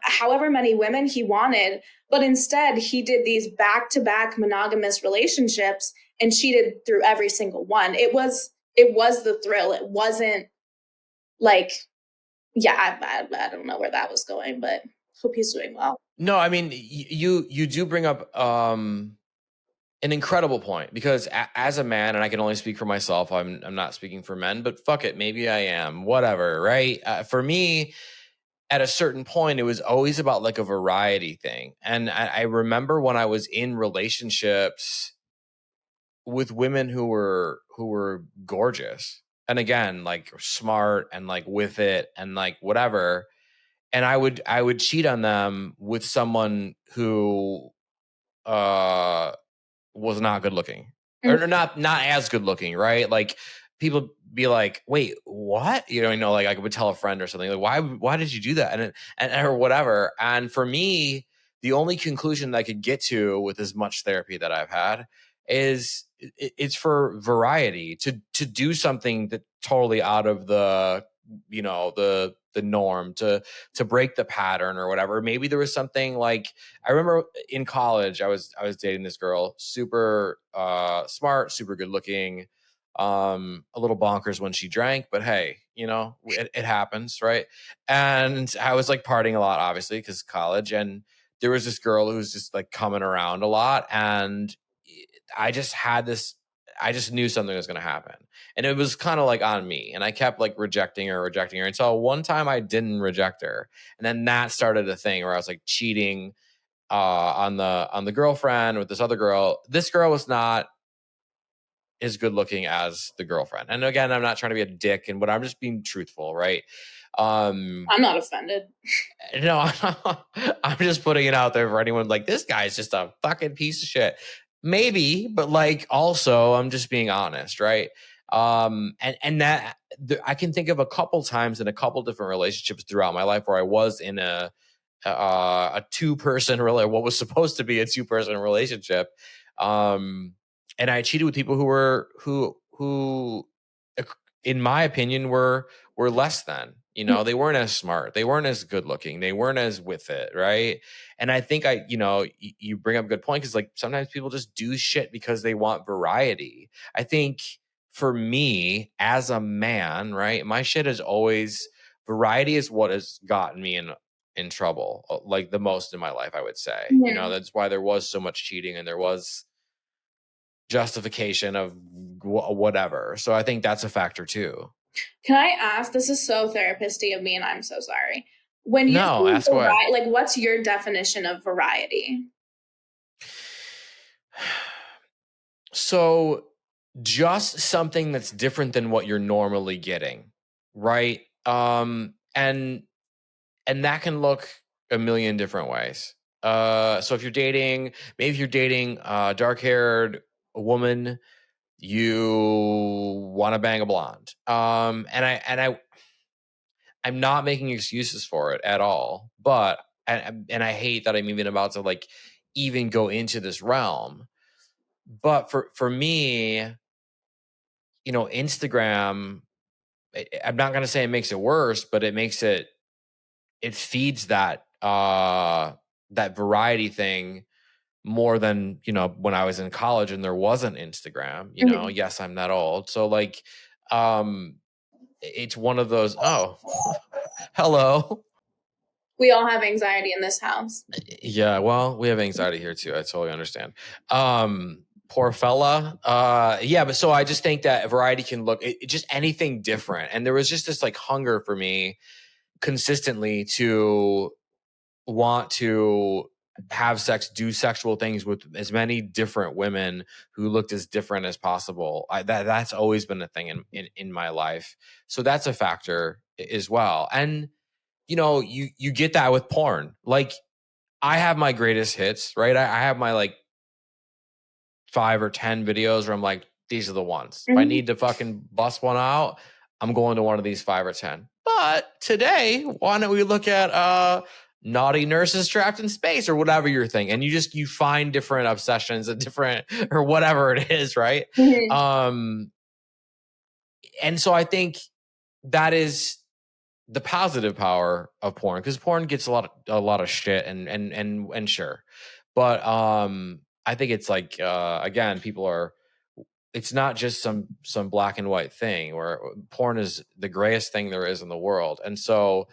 however many women he wanted. But instead, he did these back-to-back monogamous relationships and cheated through every single one. It was the thrill. It wasn't like, I don't know where that was going, but hope he's doing well. No, I mean, you do bring up an incredible point, because as a man, and I can only speak for myself, I'm not speaking for men, but fuck it, maybe I am, whatever, right? For me, at a certain point, it was always about like a variety thing. And I remember when I was in relationships with women who were gorgeous, and again, like smart and like with it and like whatever. And I would cheat on them with someone who was not good looking, or not as good looking, right? Like people be like, wait, what? You know, like I would tell a friend or something like, why did you do that? And or whatever. And for me, the only conclusion that I could get to with as much therapy that I've had is it's for variety, to do something that totally out of the, you know, the norm, to break the pattern or whatever. Maybe there was something like, I remember in college, I was dating this girl, super smart, super good looking, a little bonkers when she drank, but hey, you know, it happens, right? And I was like partying a lot, obviously, because college, and there was this girl who was just like coming around a lot, and I just knew something was going to happen. And it was kind of like on me. And I kept like rejecting her until one time I didn't reject her. And then that started a thing where I was like cheating on the girlfriend with this other girl. This girl was not as good looking as the girlfriend. And again, I'm not trying to be a dick, but I'm just being truthful, right? I'm not offended. No, I'm just putting it out there for anyone like, this guy's just a fucking piece of shit. Maybe, but like also I'm just being honest, right? And that I can think of a couple times in a couple different relationships throughout my life where I was in a two-person what was supposed to be a two-person relationship, and I cheated with people who in my opinion were less than, you know, they weren't as smart, they weren't as good looking, they weren't as with it, right? And I think you bring up a good point, because like sometimes people just do shit because they want variety. I think for me as a man, right, my shit is always variety is what has gotten me in trouble like the most in my life, I would say. You know, that's why there was so much cheating and there was justification of whatever. So I think that's a factor too. Can I ask, this is so therapist-y of me and I'm so sorry. When you ask away. Like, what's your definition of variety? So just something that's different than what you're normally getting, right? And that can look a million different ways. So if you're dating, maybe if you're dating a dark-haired woman, you want to bang a blonde. And I'm not making excuses for it at all, but and I hate that I'm even about to like even go into this realm. But for me, you know, Instagram, I'm not going to say it makes it worse, but it feeds that that variety thing more than, you know, when I was in college and there wasn't Instagram, you know. Yes, I'm that old. So like it's one of those, oh, hello. We all have anxiety in this house. Yeah, well, we have anxiety here too. I totally understand. Poor fella. Yeah, but so I just think that variety can look just anything different. And there was just this like hunger for me consistently to want to have sex, do sexual things with as many different women who looked as different as possible. That's always been a thing in my life. So that's a factor as well. And you know, you get that with porn. Like I have my greatest hits, right? I have my like 5 or 10 videos where I'm like, these are the ones. If I need to fucking bust one out, I'm going to one of these 5 or 10. But today, why don't we look at naughty nurses trapped in space or whatever your thing, and you find different obsessions and different or whatever it is, right? And so I think that is the positive power of porn, because porn gets a lot of shit and sure. But I think it's like again, it's not just some black and white thing, where porn is the grayest thing there is in the world. And so,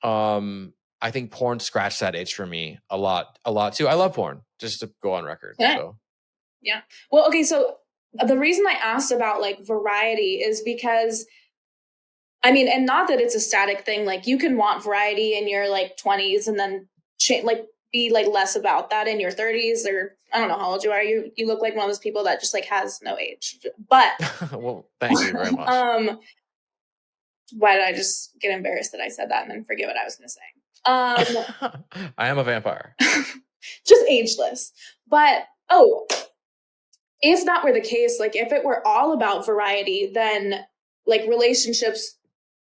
I think porn scratched that itch for me a lot too. I love porn, just to go on record. Yeah. So yeah. Well, okay, so the reason I asked about like variety is because, I mean, and not that it's a static thing, like you can want variety in your like 20s and then be like less about that in your 30s, or I don't know how old you are. You look like one of those people that just like has no age. But well, thank you very much. Why did I just get embarrassed that I said that and then forget what I was going to say? I am a vampire. Just ageless. But if that were the case, like if it were all about variety, then like relationships,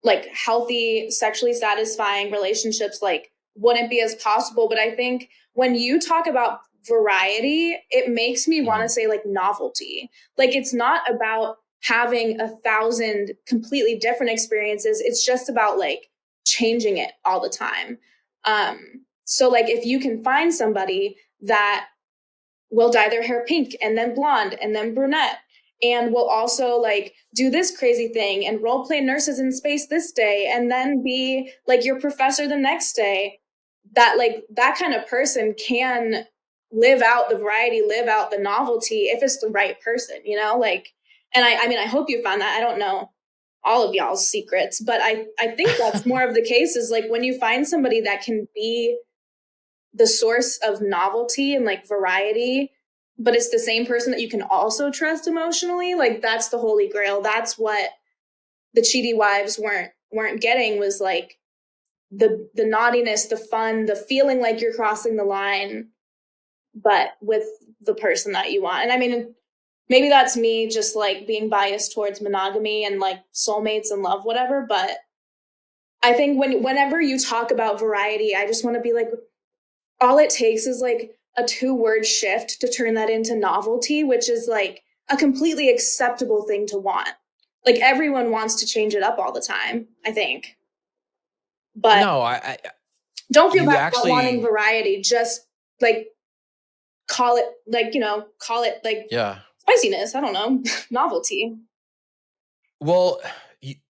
like healthy, sexually satisfying relationships, like wouldn't be as possible. But I think when you talk about variety, it makes me want to say like novelty. Like it's not about having 1,000 completely different experiences. It's just about like changing it all the time. So like if you can find somebody that will dye their hair pink and then blonde and then brunette, and will also like do this crazy thing and role play nurses in space this day and then be like your professor the next day, that like that kind of person can live out the variety, live out the novelty if it's the right person, like, and I mean, I hope you found that. I don't know all of y'all's secrets, but I think that's more of the case, is like when you find somebody that can be the source of novelty and like variety, but it's the same person that you can also trust emotionally, like that's the holy grail. That's what the Cheaty Wives weren't getting, was like the naughtiness, the fun, the feeling like you're crossing the line, but with the person that you want. And I mean, maybe that's me just like being biased towards monogamy and like soulmates and love, whatever. But I think whenever you talk about variety, I just want to be like, all it takes is like a 2-word shift to turn that into novelty, which is like a completely acceptable thing to want. Like everyone wants to change it up all the time, I think. But no, I don't feel bad about wanting variety. Just like call it like, like spiciness. I don't know, novelty. Well,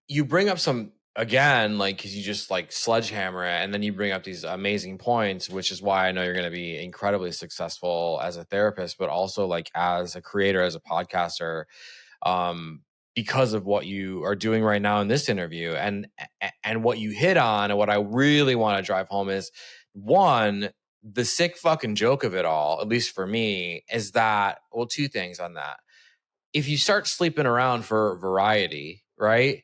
you bring up some, again, like, because you just like sledgehammer it, and then you bring up these amazing points, which is why I know you're going to be incredibly successful as a therapist, but also like as a creator, as a podcaster, because of what you are doing right now in this interview. And what you hit on, and what I really want to drive home is, one, the sick fucking joke of it all, at least for me, is that, well, 2 things on that. If you start sleeping around for variety, right?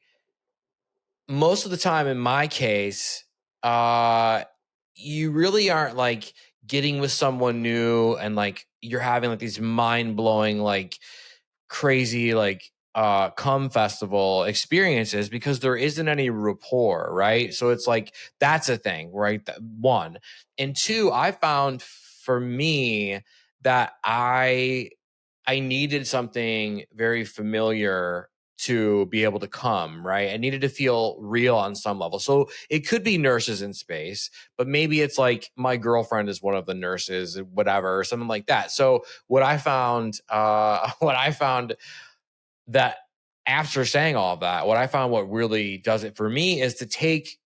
Most of the time, in my case, you really aren't like getting with someone new, and like you're having like these mind-blowing, like crazy, like cum festival experiences, because there isn't any rapport, right? So it's like, that's a thing, right? 1. And 2, I found for me that I needed something very familiar to be able to come, right? I needed to feel real on some level. So it could be nurses in space, but maybe it's like my girlfriend is one of the nurses, whatever, or something like that. So what I found that after saying all of that, what really does it for me is to take,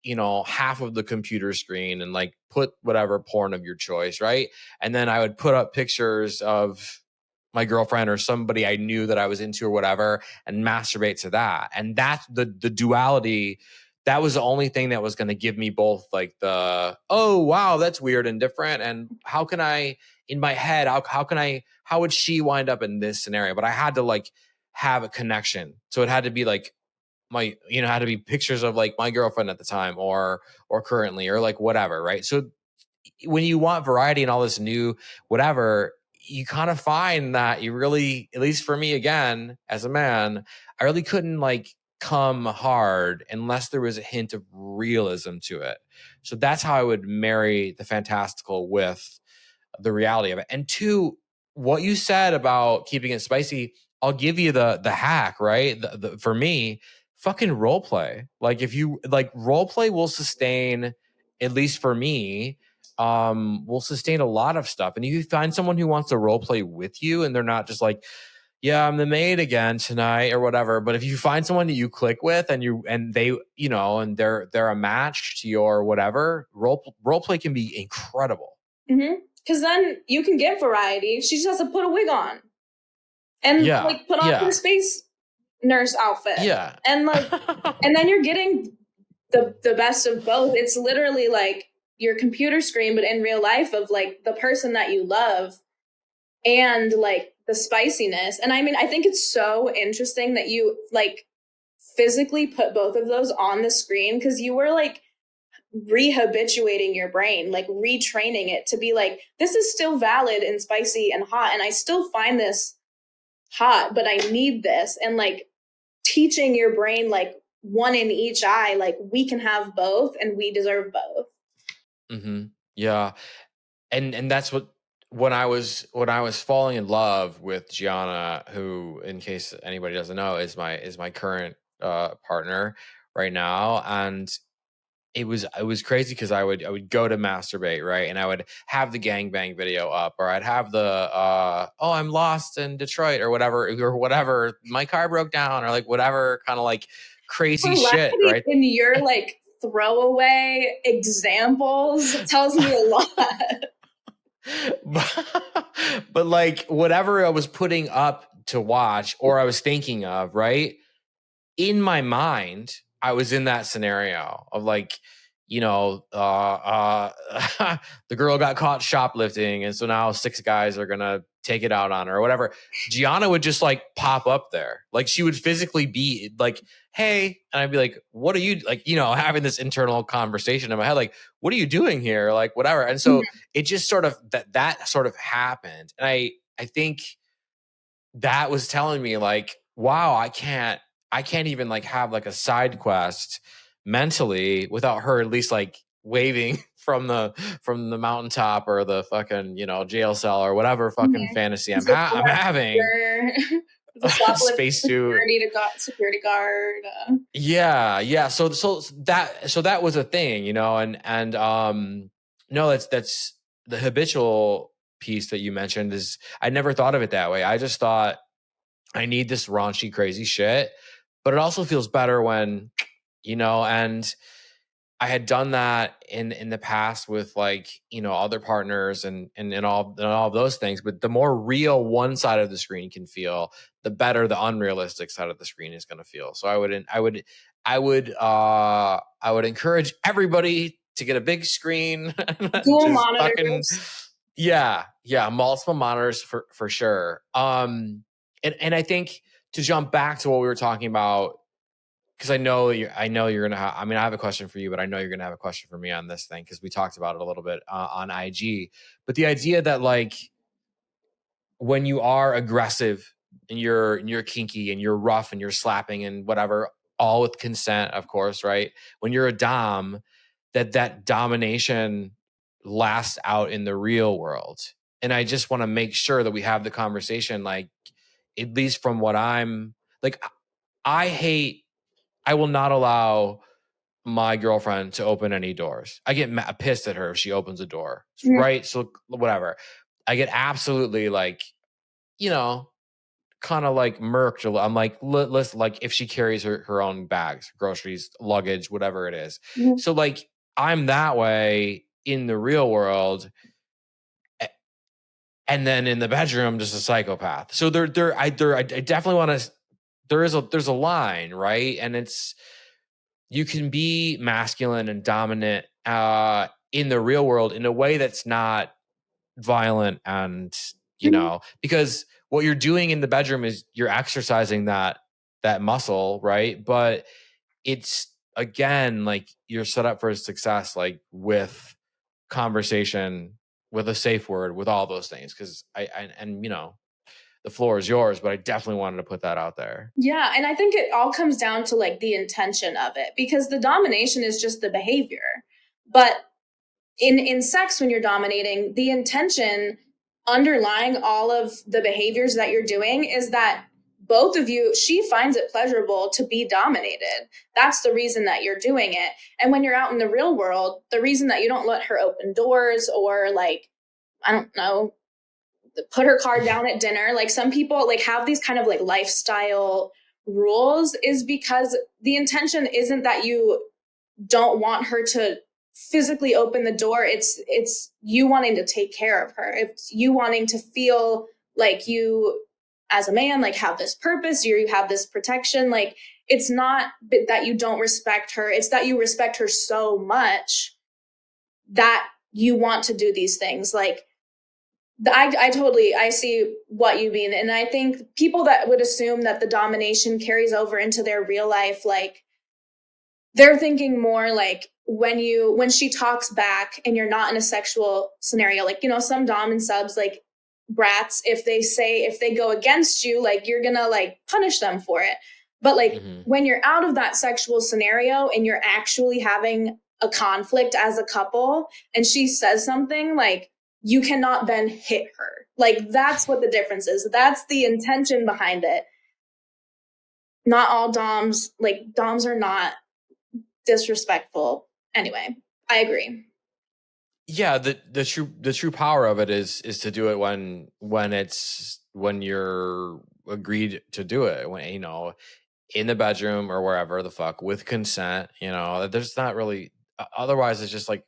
half of the computer screen and like put whatever porn of your choice, right? And then I would put up pictures of my girlfriend or somebody I knew that I was into or whatever, and masturbate to that. And that's the duality. That was the only thing that was going to give me both like the, oh, wow, that's weird and different. And how can I, in my head, how would she wind up in this scenario? But I had to like have a connection. So it had to be like had to be pictures of like my girlfriend at the time or currently, or like whatever. Right. So when you want variety and all this new, whatever, you kind of find that you really, at least for me, again, as a man, I really couldn't like come hard unless there was a hint of realism to it. So that's how I would marry the fantastical with the reality of it. And 2, what you said about keeping it spicy, I'll give you the hack, right? For me, fucking role play. Like if you like role play will sustain, at least for me, will sustain a lot of stuff. And if you find someone who wants to role play with you and they're not just like, yeah, I'm the maid again tonight or whatever. But if you find someone that you click with and they, you know, and they're a match to your whatever, role play can be incredible. Because then you can get variety. She just has to put a wig on. And like put on her space nurse outfit. Yeah. And like and then you're getting the best of both. It's literally like your computer screen, but in real life of like the person that you love and like the spiciness. And I mean, I think it's so interesting that you like physically put both of those on the screen, because you were like rehabituating your brain, like retraining it to be like, this is still valid and spicy and hot, and I still find this hot, but I need this. And like teaching your brain like one in each eye, like we can have both and we deserve both. Yeah. And that's what when I was falling in love with Gianna, who, in case anybody doesn't know, is my current partner right now. And it was crazy because I would go to masturbate, right? And I would have the gangbang video up, or I'd have the oh, I'm lost in Detroit or whatever, my car broke down, or like whatever kind of like crazy shit, right? In your like throwaway examples tells me a lot. But like whatever I was putting up to watch or I was thinking of, right? In my mind, I was in that scenario of like, you know, the girl got caught shoplifting, and so now 6 guys are gonna take it out on her or whatever. Gianna would just like pop up there, like she would physically be like, "Hey," and I'd be like, "What are you like?" You know, having this internal conversation in my head, like, "What are you doing here?" Like, whatever. And so it just sort of that sort of happened, and I think that was telling me like, wow, I can't even like have like a side quest mentally without her at least like waving from the mountaintop or the fucking, you know, jail cell or whatever fucking fantasy I'm having. Space suit, security guard. Yeah. So that was a thing, you know, and no, that's the habitual piece that you mentioned is I never thought of it that way. I just thought I need this raunchy, crazy shit, but it also feels better when, you know, and I had done that in the past with like, you know, other partners and all of those things. But the more real one side of the screen can feel, the better the unrealistic side of the screen is going to feel. So I would encourage everybody to get a big screen. Dual monitors. Multiple monitors for sure. And I think to jump back to what we were talking about, because I know you're gonna have. I mean, I have a question for you, but I know you're gonna have a question for me on this thing because we talked about it a little bit on IG. But the idea that like when you are aggressive and you're kinky and you're rough and you're slapping and whatever, all with consent, of course, right? When you're a dom, that domination lasts out in the real world. And I just want to make sure that we have the conversation, like at least from what I'm like, I will not allow my girlfriend to open any doors. I get pissed at her if she opens a door, right? So whatever. I get absolutely like, you know, kind of like murked. I'm like, listen, like if she carries her own bags, groceries, luggage, whatever it is. So like I'm that way in the real world. And then in the bedroom, just a psychopath. So I definitely want to, there's a line, right? And it's, you can be masculine and dominant in the real world in a way that's not violent and, you know, because what you're doing in the bedroom is you're exercising that muscle, right? But it's, again, like you're set up for success, like with conversation, with a safe word, with all those things. Because and you know, the floor is yours, but I definitely wanted to put that out there. Yeah. And I think it all comes down to like the intention of it, because the domination is just the behavior. But in sex, when you're dominating, the intention underlying all of the behaviors that you're doing is that both of you, she finds it pleasurable to be dominated. That's the reason that you're doing it. And when you're out in the real world, the reason that you don't let her open doors or like, I don't know, put her card down at dinner, like some people like have these kind of like lifestyle rules, is because the intention isn't that you don't want her to physically open the door. It's you wanting to take care of her. It's you wanting to feel like you as a man like have this purpose, you have this protection. Like it's not that you don't respect her, it's that you respect her so much that you want to do these things. Like I totally, I see what you mean. And I think people that would assume that the domination carries over into their real life, like they're thinking more like when she talks back and you're not in a sexual scenario, like, you know, some dom and subs, like brats, if they go against you, like you're gonna like punish them for it. But like when you're out of that sexual scenario and you're actually having a conflict as a couple and she says something, like you cannot then hit her. Like that's what the difference is. That's the intention behind it. Not all doms, like doms are not disrespectful. Anyway, I agree. Yeah, the true power of it is to do it when you're agreed to do it, when, you know, in the bedroom or wherever the fuck with consent. You know, there's not really otherwise it's just like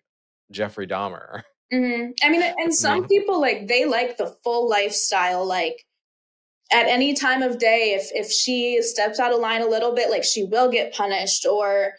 Jeffrey Dahmer. I mean, and some people like they like the full lifestyle, like at any time of day, if she steps out of line a little bit, like she will get punished, or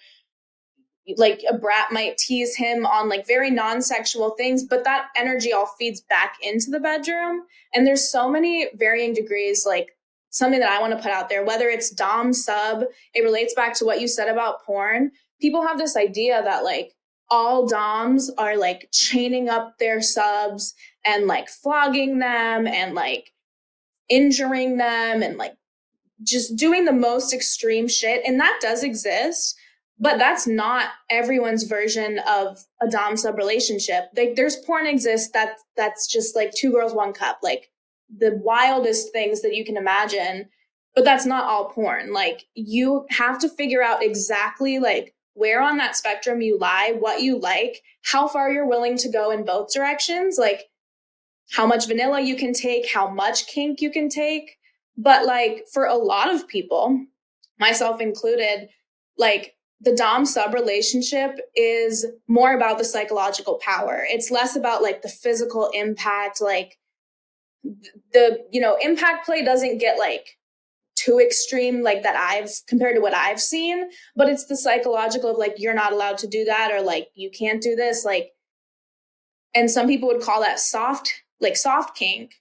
like a brat might tease him on like very non-sexual things, but that energy all feeds back into the bedroom. And there's so many varying degrees, like something that I want to put out there, whether it's dom sub, it relates back to what you said about porn. People have this idea that like all doms are like chaining up their subs and like flogging them and like injuring them and like just doing the most extreme shit. And that does exist, but that's not everyone's version of a dom sub relationship. Like there's porn exists that's just like two girls, one cup, like the wildest things that you can imagine, but that's not all porn. Like you have to figure out exactly like where on that spectrum you lie, what you like, how far you're willing to go in both directions, like how much vanilla you can take, how much kink you can take. But like for a lot of people, myself included, like the dom sub relationship is more about the psychological power. It's less about like the physical impact. Like the, you know, impact play doesn't get like too extreme like that I've compared to what I've seen, but it's the psychological of like, you're not allowed to do that, or like, you can't do this. Like, and some people would call that soft, like soft kink.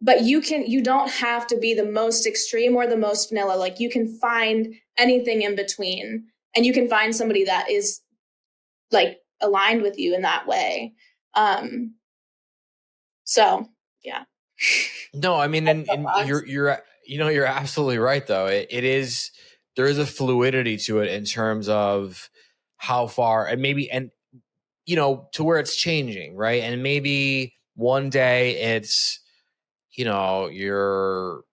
But you don't have to be the most extreme or the most vanilla. Like you can find anything in between, and you can find somebody that is like aligned with you in that way. So yeah. No, I mean, and you're absolutely right though. It is, there is a fluidity to it in terms of how far, and maybe, and you know, to where it's changing, right? And maybe one day it's, you know, you're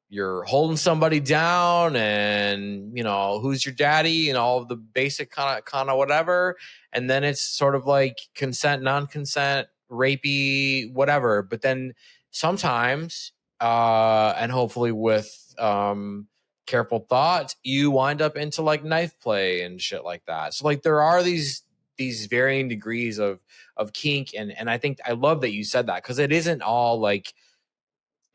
holding somebody down and, you know, who's your daddy and all of the basic kind of whatever. And then it's sort of like consent, non-consent, rapey, whatever. But then sometimes, and hopefully with careful thought, you wind up into like knife play and shit like that. So like there are these varying degrees of kink. And I think I love that you said that, because it isn't all like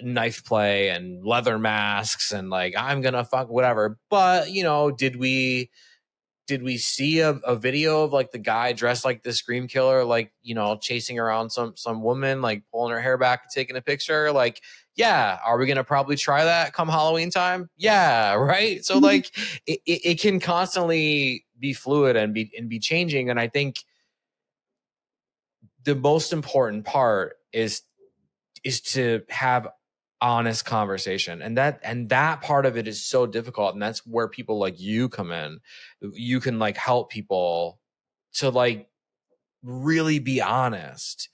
knife play and leather masks and like I'm gonna fuck whatever. But you know, did we see a video of like the guy dressed like the Scream Killer, like, you know, chasing around some woman, like pulling her hair back and taking a picture? Like, yeah, are we gonna probably try that come Halloween time? Yeah, right. So like it can constantly be fluid and be changing. And I think the most important part is to have honest conversation, and that part of it is so difficult. And that's where people like you come in. You can like help people to like really be honest,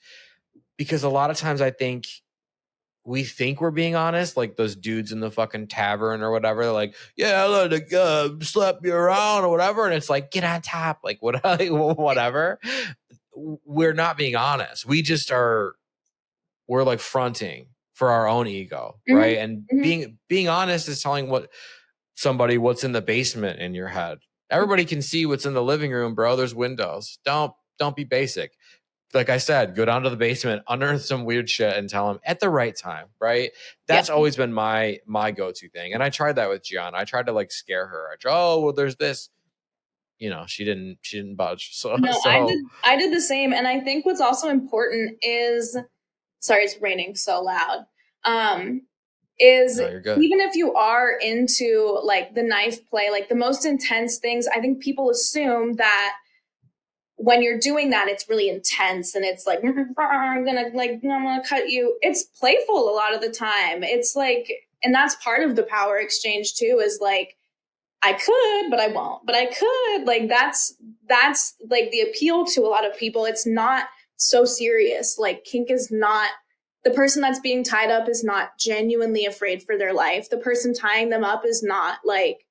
because a lot of times I think we think we're being honest, like those dudes in the fucking tavern or whatever. They're like, yeah, I let to slap you around or whatever, and it's like, get on top, like what, whatever. We're not being honest. We just are. We're like fronting for our own ego, right? And being honest is telling somebody what's in the basement in your head. Everybody can see what's in the living room, bro. There's windows. Don't be basic. Like I said, go down to the basement, unearth some weird shit, and tell them at the right time, right? That's always been my go-to thing. And I tried that with Gianna. I tried to like scare her. Oh, well, there's this. You know, she didn't budge. So I did the same. And I think what's also important is, sorry, it's raining so loud. Is even if you are into like the knife play, like the most intense things, I think people assume that when you're doing that, it's really intense and it's like, I'm gonna cut you. It's playful a lot of the time. It's like, and that's part of the power exchange too, is like, I could, but I won't, but I could. Like, that's like the appeal to a lot of people. It's not so serious. Like, kink is not, the person that's being tied up is not genuinely afraid for their life. The person tying them up is not like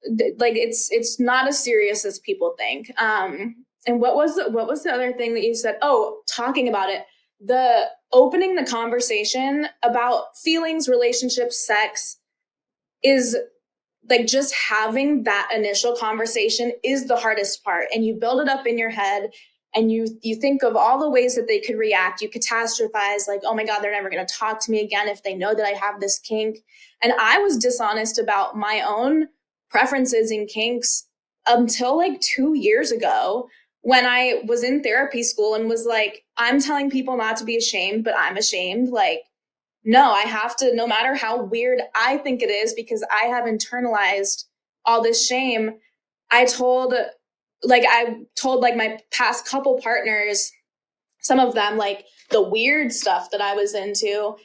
it's not as serious as people think. And what was the other thing that you said? Oh, talking about it, the opening the conversation about feelings, relationships, sex is like just having that initial conversation is the hardest part. And you build it up in your head and you think of all the ways that they could react. You catastrophize like, oh my God, they're never going to talk to me again if they know that I have this kink. And I was dishonest about my own preferences in kinks until like 2 years ago when I was in therapy school and was like, I'm telling people not to be ashamed, but I'm ashamed. Like, no, I have to, no matter how weird I think it is, because I have internalized all this shame. I told my past couple partners, some of them, like the weird stuff that I was into.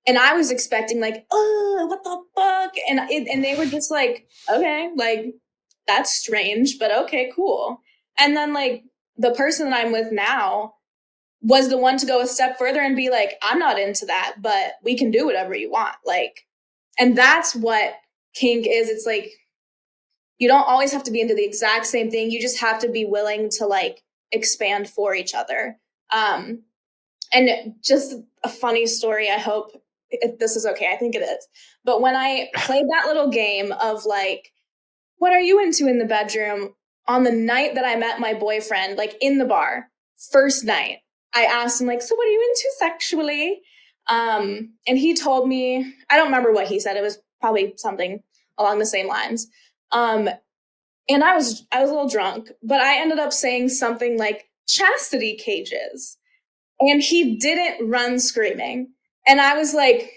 And I was expecting like, oh, what the fuck? And they were just like, okay, like that's strange, but okay, cool. And then like the person that I'm with now was the one to go a step further and be like, I'm not into that, but we can do whatever you want. Like, and that's what kink is. It's like, you don't always have to be into the exact same thing. You just have to be willing to like expand for each other. And just a funny story. I hope if this is okay. I think it is. But when I played that little game of like, what are you into in the bedroom? On the night that I met my boyfriend, like in the bar, first night, I asked him like, so what are you into sexually? And he told me, I don't remember what he said. It was probably something along the same lines. And I was a little drunk, but I ended up saying something like chastity cages. And he didn't run screaming. And I was like,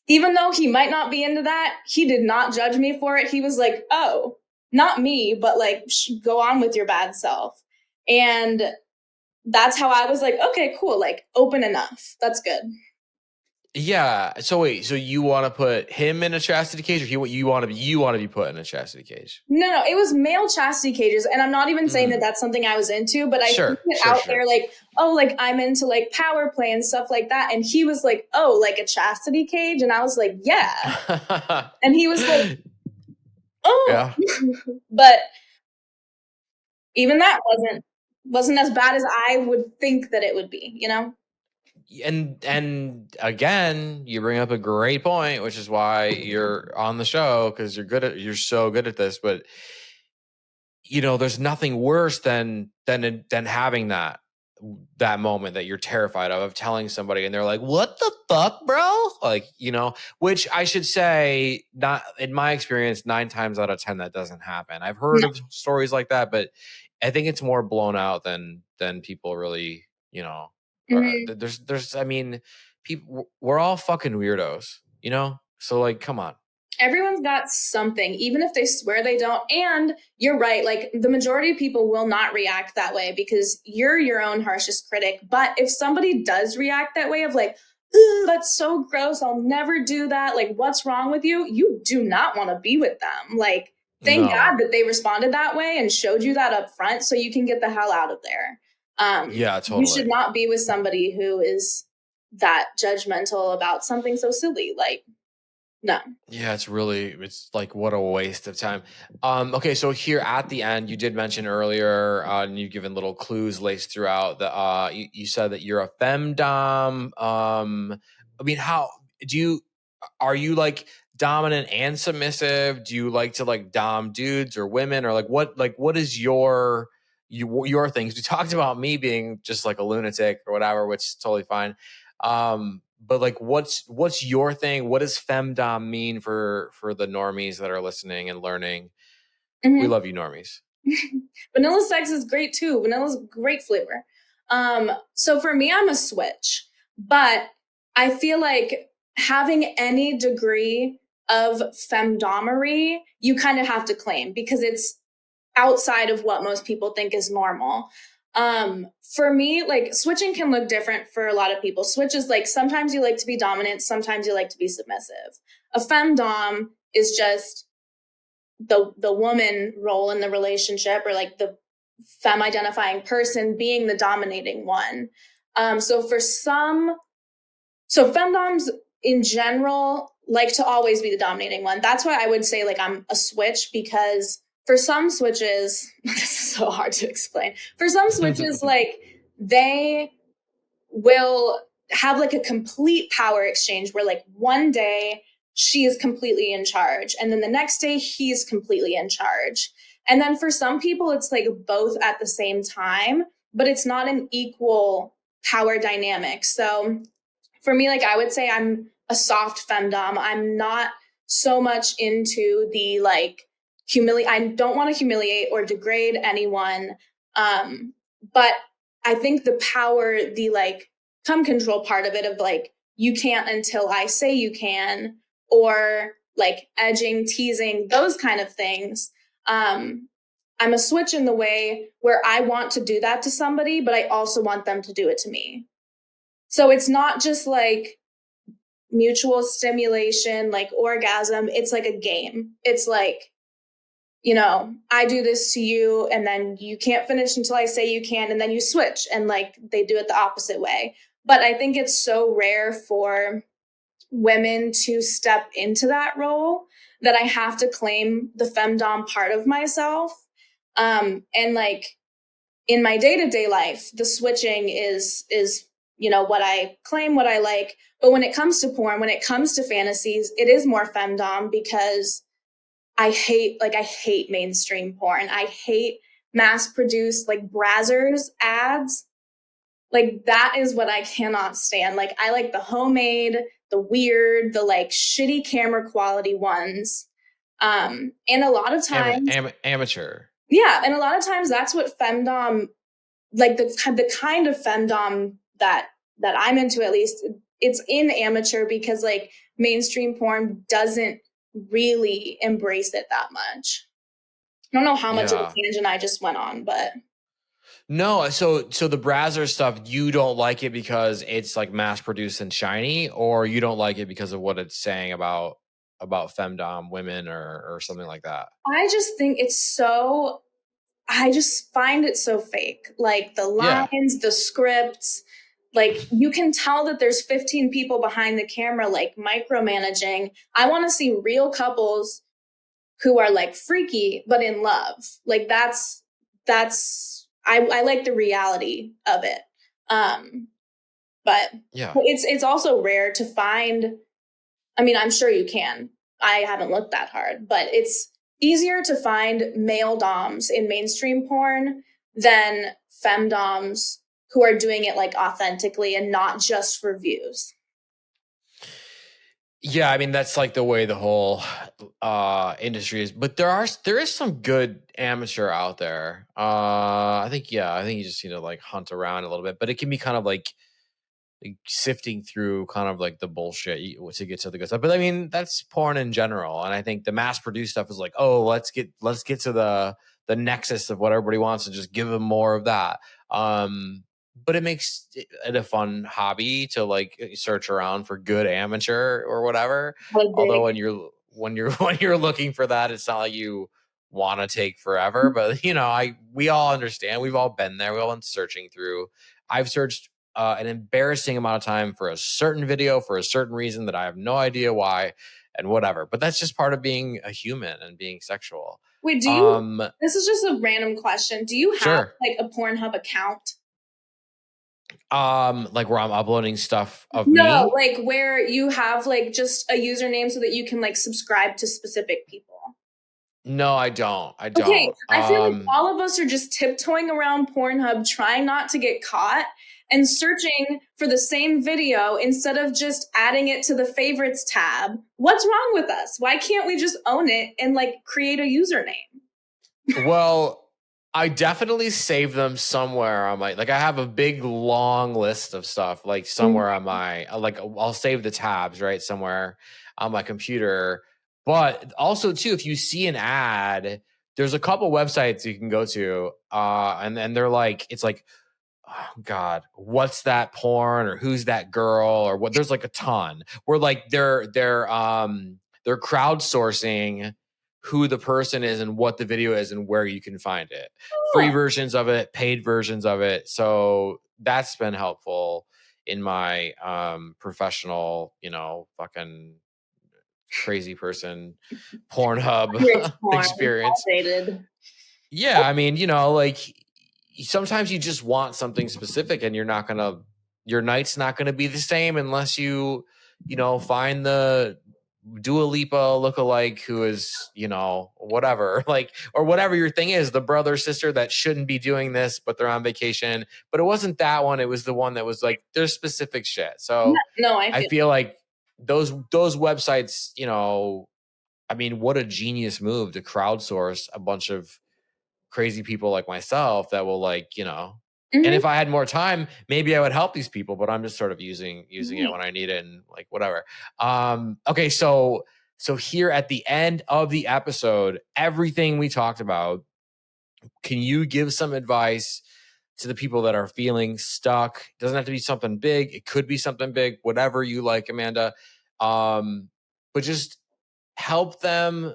even though he might not be into that, he did not judge me for it. He was like, oh, not me, but like, go on with your bad self. And that's how I was like, okay, cool. Like open enough. That's good. Yeah. So wait, so you want to put him in a chastity cage, or you want to be put in a chastity cage? No, it was male chastity cages. And I'm not even saying that that's something I was into, but I put it out there like, oh, like I'm into like power play and stuff like that. And he was like, oh, like a chastity cage. And I was like, yeah. And he was like, oh, yeah. But even that wasn't as bad as I would think that it would be, you know? And again, you bring up a great point, which is why you're on the show, because you're so good at this. But you know, there's nothing worse than having that moment that you're terrified of telling somebody, and they're like, "What the fuck, bro?" Like, you know, which I should say, not in my experience, 9 times out of 10 that doesn't happen. I've heard of stories like that, but I think it's more blown out than people really, you know. There's I mean, people, we're all fucking weirdos, you know? So like, come on. Everyone's got something, even if they swear they don't. And you're right. Like the majority of people will not react that way because you're your own harshest critic. But if somebody does react that way of like, ooh, that's so gross, I'll never do that. Like, what's wrong with you? You do not want to be with them. Like, thank God that they responded that way and showed you that up front so you can get the hell out of there. Yeah, totally. You should not be with somebody who is that judgmental about something so silly. Like, no. Yeah, it's like what a waste of time. Okay, so here at the end, you did mention earlier, and you've given little clues laced throughout the you said that you're a femdom. I mean, how do you are you like dominant and submissive? Do you like to like dom dudes or women, or what is your thing? 'Cause we talked about me being just like a lunatic or whatever, which is totally fine. But like what's your thing? What does femdom mean for the normies that are listening and learning? We love you, normies. Vanilla sex is great too. Vanilla's great flavor. So for me, I'm a switch, but I feel like having any degree of femdomery, you kind of have to claim because it's outside of what most people think is normal. For me, like switching can look different for a lot of people. Switch is like sometimes you like to be dominant, sometimes you like to be submissive. A femdom is just the woman role in the relationship, or like the femme identifying person being the dominating one. So femdoms in general like to always be the dominating one. That's why I would say like I'm a switch, because for some switches, this is so hard to explain. For some switches, like they will have like a complete power exchange where like one day she is completely in charge and then the next day he's completely in charge. And then for some people, it's like both at the same time, but it's not an equal power dynamic. So for me, like I would say I'm a soft femdom. I'm not so much into the like I don't want to humiliate or degrade anyone. But I think the power, the like come control part of it of like, you can't until I say you can, or like edging, teasing, those kind of things. I'm a switch in the way where I want to do that to somebody, but I also want them to do it to me. So it's not just like mutual stimulation, like orgasm. It's like a game. It's like, I do this to you and then you can't finish until I say you can. And then you switch and like they do it the opposite way. But I think it's so rare for women to step into that role that I have to claim the femdom part of myself. And like in my day-to-day life, the switching is what I claim, what I like. But when it comes to porn, when it comes to fantasies, it is more femdom, because I hate mainstream porn. I hate mass-produced like Brazzers ads. Like that is what I cannot stand. Like I like the homemade, the weird, the like shitty camera quality ones. And a lot of times amateur. Yeah, and a lot of times that's what femdom, like the kind of femdom that I'm into, at least, it's in amateur, because like mainstream porn doesn't really embrace it that much. I don't know how much of a tangent I just went on, but no. So the Brazzers stuff, you don't like it because it's like mass produced and shiny, or you don't like it because of what it's saying about femdom women or something like that? I just think I just find it so fake. Like the lines, the scripts, like you can tell that there's 15 people behind the camera, like micromanaging. I want to see real couples who are like freaky, but in love. Like I like the reality of it. But it's also rare to find. I mean, I'm sure you can. I haven't looked that hard, but it's easier to find male doms in mainstream porn than femdoms who are doing it like authentically and not just for views. Yeah, I mean that's like the way the whole industry is, but there is some good amateur out there. I think you just need to like hunt around a little bit, but it can be kind of like sifting through kind of like the bullshit to get to the good stuff. But I mean that's porn in general, and I think the mass produced stuff is like, oh, let's get to the nexus of what everybody wants and just give them more of that. But it makes it a fun hobby to like search around for good amateur or whatever. Although when you're looking for that, it's not like you want to take forever. But we all understand. We've all been there. We've all been searching through. I've searched an embarrassing amount of time for a certain video for a certain reason that I have no idea why and whatever. But that's just part of being a human and being sexual. Wait, this is just a random question. Do you have Sure. like a Pornhub account? Like where I'm uploading stuff of No, me? like where you have like just a username so that you can like subscribe to specific people. No, I don't. Okay, I feel like all of us are just tiptoeing around Pornhub trying not to get caught and searching for the same video instead of just adding it to the favorites tab. What's wrong with us? Why can't we just own it and like create a username? Well, I definitely save them somewhere on my, like I have a big long list of stuff like somewhere on my, like I'll save the tabs right somewhere on my computer. But also too, if you see an ad, there's a couple websites you can go to, and they're like, it's like, oh God, what's that porn or who's that girl or what? There's like a ton. Where like they're crowdsourcing who the person is and what the video is and where you can find it. Free versions of it, paid versions of it. So that's been helpful in my professional, fucking crazy person Pornhub experience. Yeah, I mean, like sometimes you just want something specific and your night's not gonna be the same unless you find the Dua Lipa lookalike who is, whatever, like, or whatever your thing is, the brother, sister that shouldn't be doing this, but they're on vacation. But it wasn't that one. It was the one that was like, there's specific shit. So no, I feel like those websites, I mean, what a genius move to crowdsource a bunch of crazy people like myself that will and if I had more time, maybe I would help these people, but I'm just sort of using it when I need it and like whatever. Okay. So here at the end of the episode, everything we talked about, can you give some advice to the people that are feeling stuck? It doesn't have to be something big. It could be something big, whatever you like, Amanda. But just help them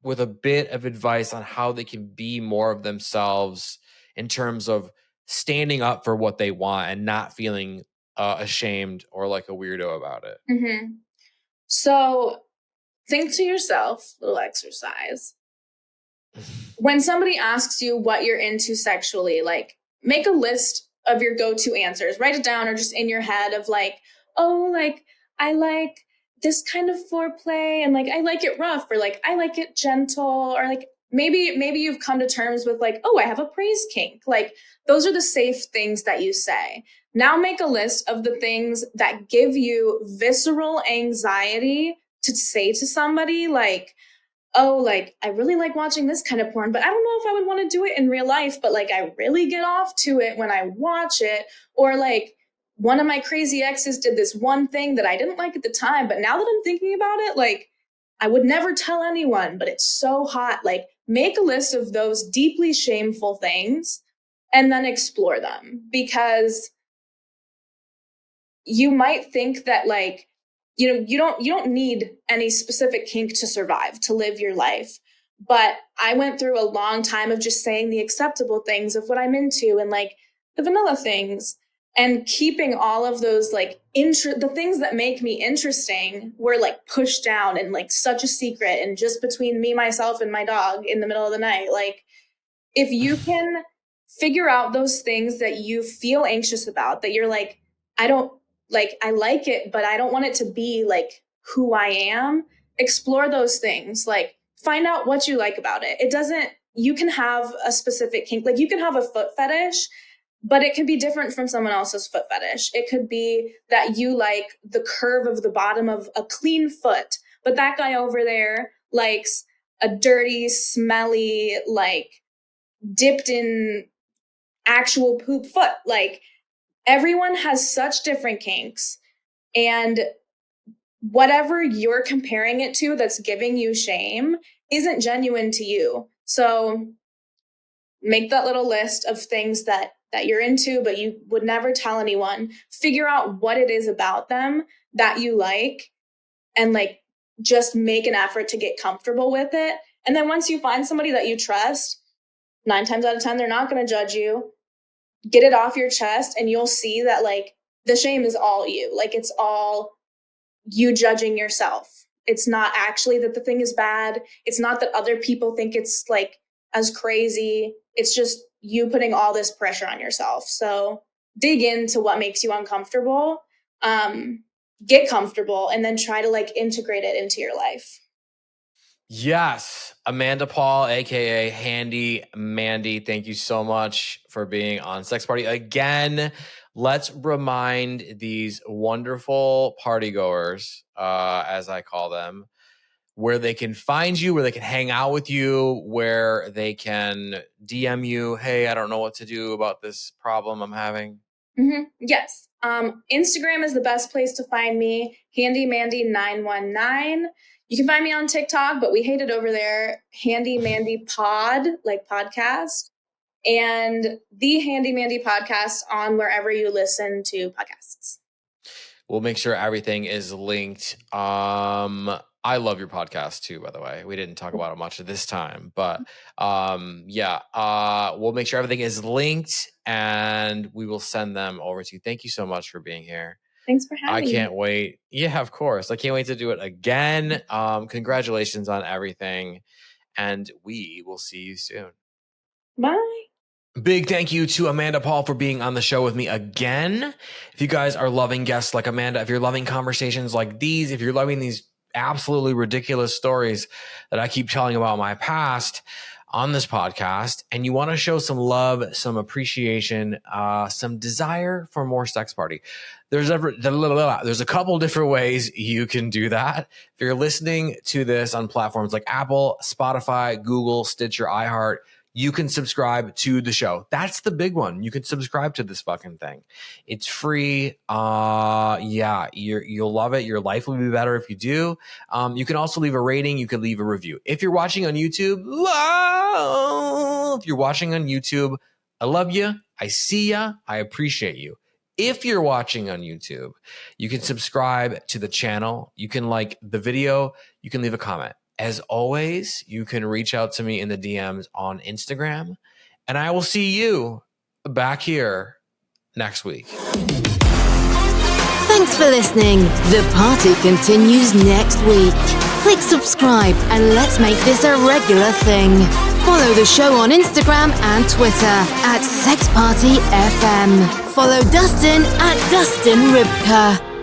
with a bit of advice on how they can be more of themselves in terms of standing up for what they want and not feeling ashamed or like a weirdo about it. Mm-hmm. So think to yourself, little exercise. When somebody asks you what you're into sexually, like make a list of your go-to answers, write it down or just in your head of like, oh, like I like this kind of foreplay and like I like it rough or like I like it gentle or like maybe you've come to terms with like, oh, I have a praise kink. Like those are the safe things that you say. Now make a list of the things that give you visceral anxiety to say to somebody, like, oh, like I really like watching this kind of porn, but I don't know if I would want to do it in real life, but like I really get off to it when I watch it. Or like one of my crazy exes did this one thing that I didn't like at the time, but now that I'm thinking about it, like I would never tell anyone, but it's so hot. Like make a list of those deeply shameful things and then explore them, because you might think that like, you don't need any specific kink to survive, to live your life. But I went through a long time of just saying the acceptable things of what I'm into and like the vanilla things, and keeping all of those like the things that make me interesting were like pushed down and like such a secret and just between me, myself, and my dog in the middle of the night. Like if you can figure out those things that you feel anxious about, that you're like, I like it, but I don't want it to be like who I am. Explore those things. Like find out what you like about it. You can have a specific kink. Like you can have a foot fetish, but it could be different from someone else's foot fetish. It could be that you like the curve of the bottom of a clean foot, but that guy over there likes a dirty, smelly, like dipped in actual poop foot. Like everyone has such different kinks, and whatever you're comparing it to that's giving you shame isn't genuine to you. So make that little list of things that you're into, but you would never tell anyone. Figure out what it is about them that you like, and like just make an effort to get comfortable with it. And then once you find somebody that you trust, 9 times out of 10, they're not going to judge you. get it off your chest, and you'll see that like the shame is all you. Like it's all you judging yourself. It's not actually that the thing is bad. It's not that other people think it's like as crazy. It's just you putting all this pressure on yourself. So dig into what makes you uncomfortable, get comfortable, and then try to like integrate it into your life. Yes. Amanda Pahl, aka Handy Mandy, thank you so much for being on Sex Party again. Let's remind these wonderful partygoers, as I call them, where they can find you, where they can hang out with you, where they can DM you, hey, I don't know what to do about this problem I'm having. Yes. Instagram is the best place to find me, Handy Mandy 919. You can find me on TikTok, but we hate it over there, Handy Mandy Pod, like podcast, and the Handy Mandy podcast on wherever you listen to podcasts. We'll make sure everything is linked. I love your podcast too, by the way. We didn't talk about it much at this time, but we'll make sure everything is linked and we will send them over to you. Thank you so much for being here. Thanks for having me. I can't wait. Yeah, of course. I can't wait to do it again. Congratulations on everything. And we will see you soon. Bye. Big thank you to Amanda Pahl for being on the show with me again. If you guys are loving guests like Amanda, if you're loving conversations like these, if you're loving these absolutely ridiculous stories that I keep telling about my past on this podcast, and you want to show some love, some appreciation, some desire for more Sex Party, there's a couple different ways you can do that. If you're listening to this on platforms like Apple, Spotify, Google, Stitcher, iHeart, you can subscribe to the show. That's the big one. You can subscribe to this fucking thing. It's free. You'll love it. Your life will be better if you do. You can also leave a rating. You can leave a review. If you're watching on YouTube, I love you. I see ya. I appreciate you. If you're watching on YouTube, you can subscribe to the channel. You can like the video. You can leave a comment. As always, you can reach out to me in the DMs on Instagram, and I will see you back here next week. Thanks for listening. The party continues next week. Click subscribe and let's make this a regular thing. Follow the show on Instagram and Twitter @SexPartyFM. Follow Dustin @DustinRybka.